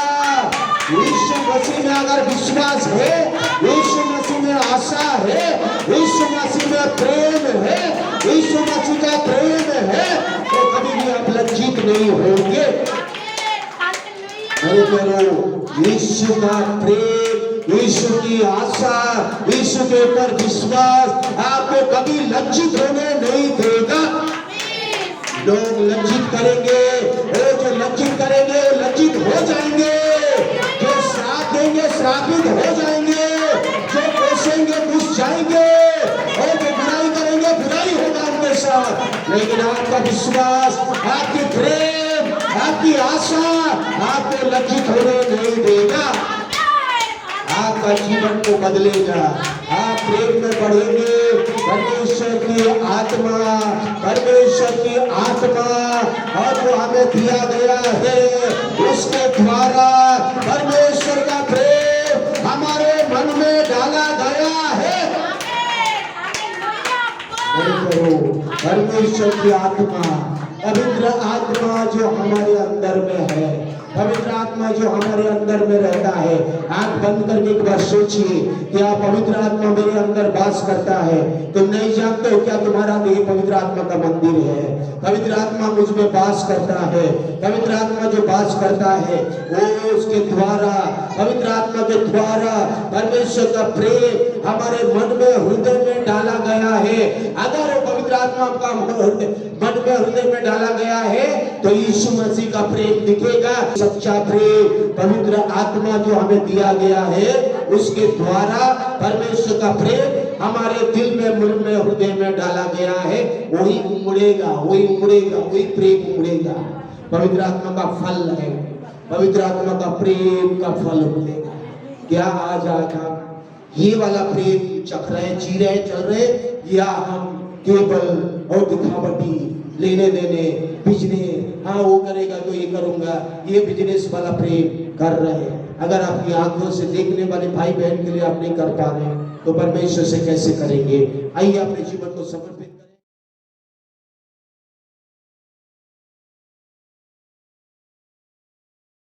यीशु मसीह में अगर विश्वास है, यीशु मसीह में आशा है, यीशु मसीह में प्रेम है, यीशु मसीह का प्रेम विजयी होंगे। मेरे प्यारों, यीशु का प्रेम, यीशु की आशा, यीशु के ऊपर विश्वास आपको कभी लज्जित होने नहीं देगा। लोग लज्जित करेंगे, वो जो लज्जित करेंगे वो लज्जित हो जाएंगे, जो श्राप देंगे श्रापित हो जाएंगे, जो कोसेंगे घुस जाएंगे, और जो बुराई करेंगे बुराई होगा उनके साथ। लेकिन आपका विश्वास, आपकी प्रेम, आपकी आशा आपको लज्जित होने नहीं देगा। आपका जीवन को बदलेगा, आप प्रेम में बढ़ेंगे। परमेश्वर की आत्मा, परमेश्वर की आत्मा और जो हमें दिया गया है उसके द्वारा परमेश्वर का प्रेम हमारे मन में डाला गया है। परमेश्वर की आत्मा, पवित्र आत्मा जो हमारे अंदर में है, पवित्र आत्मा जो हमारे अंदर में रहता है। आंख बंद करके एक बार सोचिए कि आप पवित्र आत्मा मेरे अंदर वास करता है। तुम नहीं जानते हो क्या तुम्हारा देह पवित्र आत्मा का मंदिर है। पवित्र आत्मा मुझ में वास करता है। पवित्र आत्मा जो वास करता है वो उसके द्वारा, पवित्र आत्मा के द्वारा परमेश्वर का प्रेम हमारे मन में, हृदय में डाला गया है। अगर वो पवित्र आत्मा का मन में, हृदय में डाला गया है तो यीशु मसीह का प्रेम दिखेगा। सच्चा प्रेम, पवित्र आत्मा जो हमें दिया गया है उसके द्वारा परमेश्वर का प्रेम हमारे दिल में, मन में, हृदय में डाला गया है। वही उमड़ेगा, वही उमड़ेगा, वही प्रेम उमड़ेगा। पवित्र आत्मा का फल है, पवित्र आत्मा का प्रेम का फल उमड़ेगा। क्या आज आप ये वाला प्रेम चख रहे, जी रहे, चल रहे, या हम केवल और दिखावटी, लेने देने, बिजनेस, हाँ वो करेगा तो ये करूंगा, ये बिजनेस वाला प्रेम कर रहे हैं। अगर आपकी आंखों से देखने वाले भाई बहन के लिए आप नहीं कर पा रहे तो परमेश्वर से कैसे करेंगे? आइए अपने जीवन को समर्पित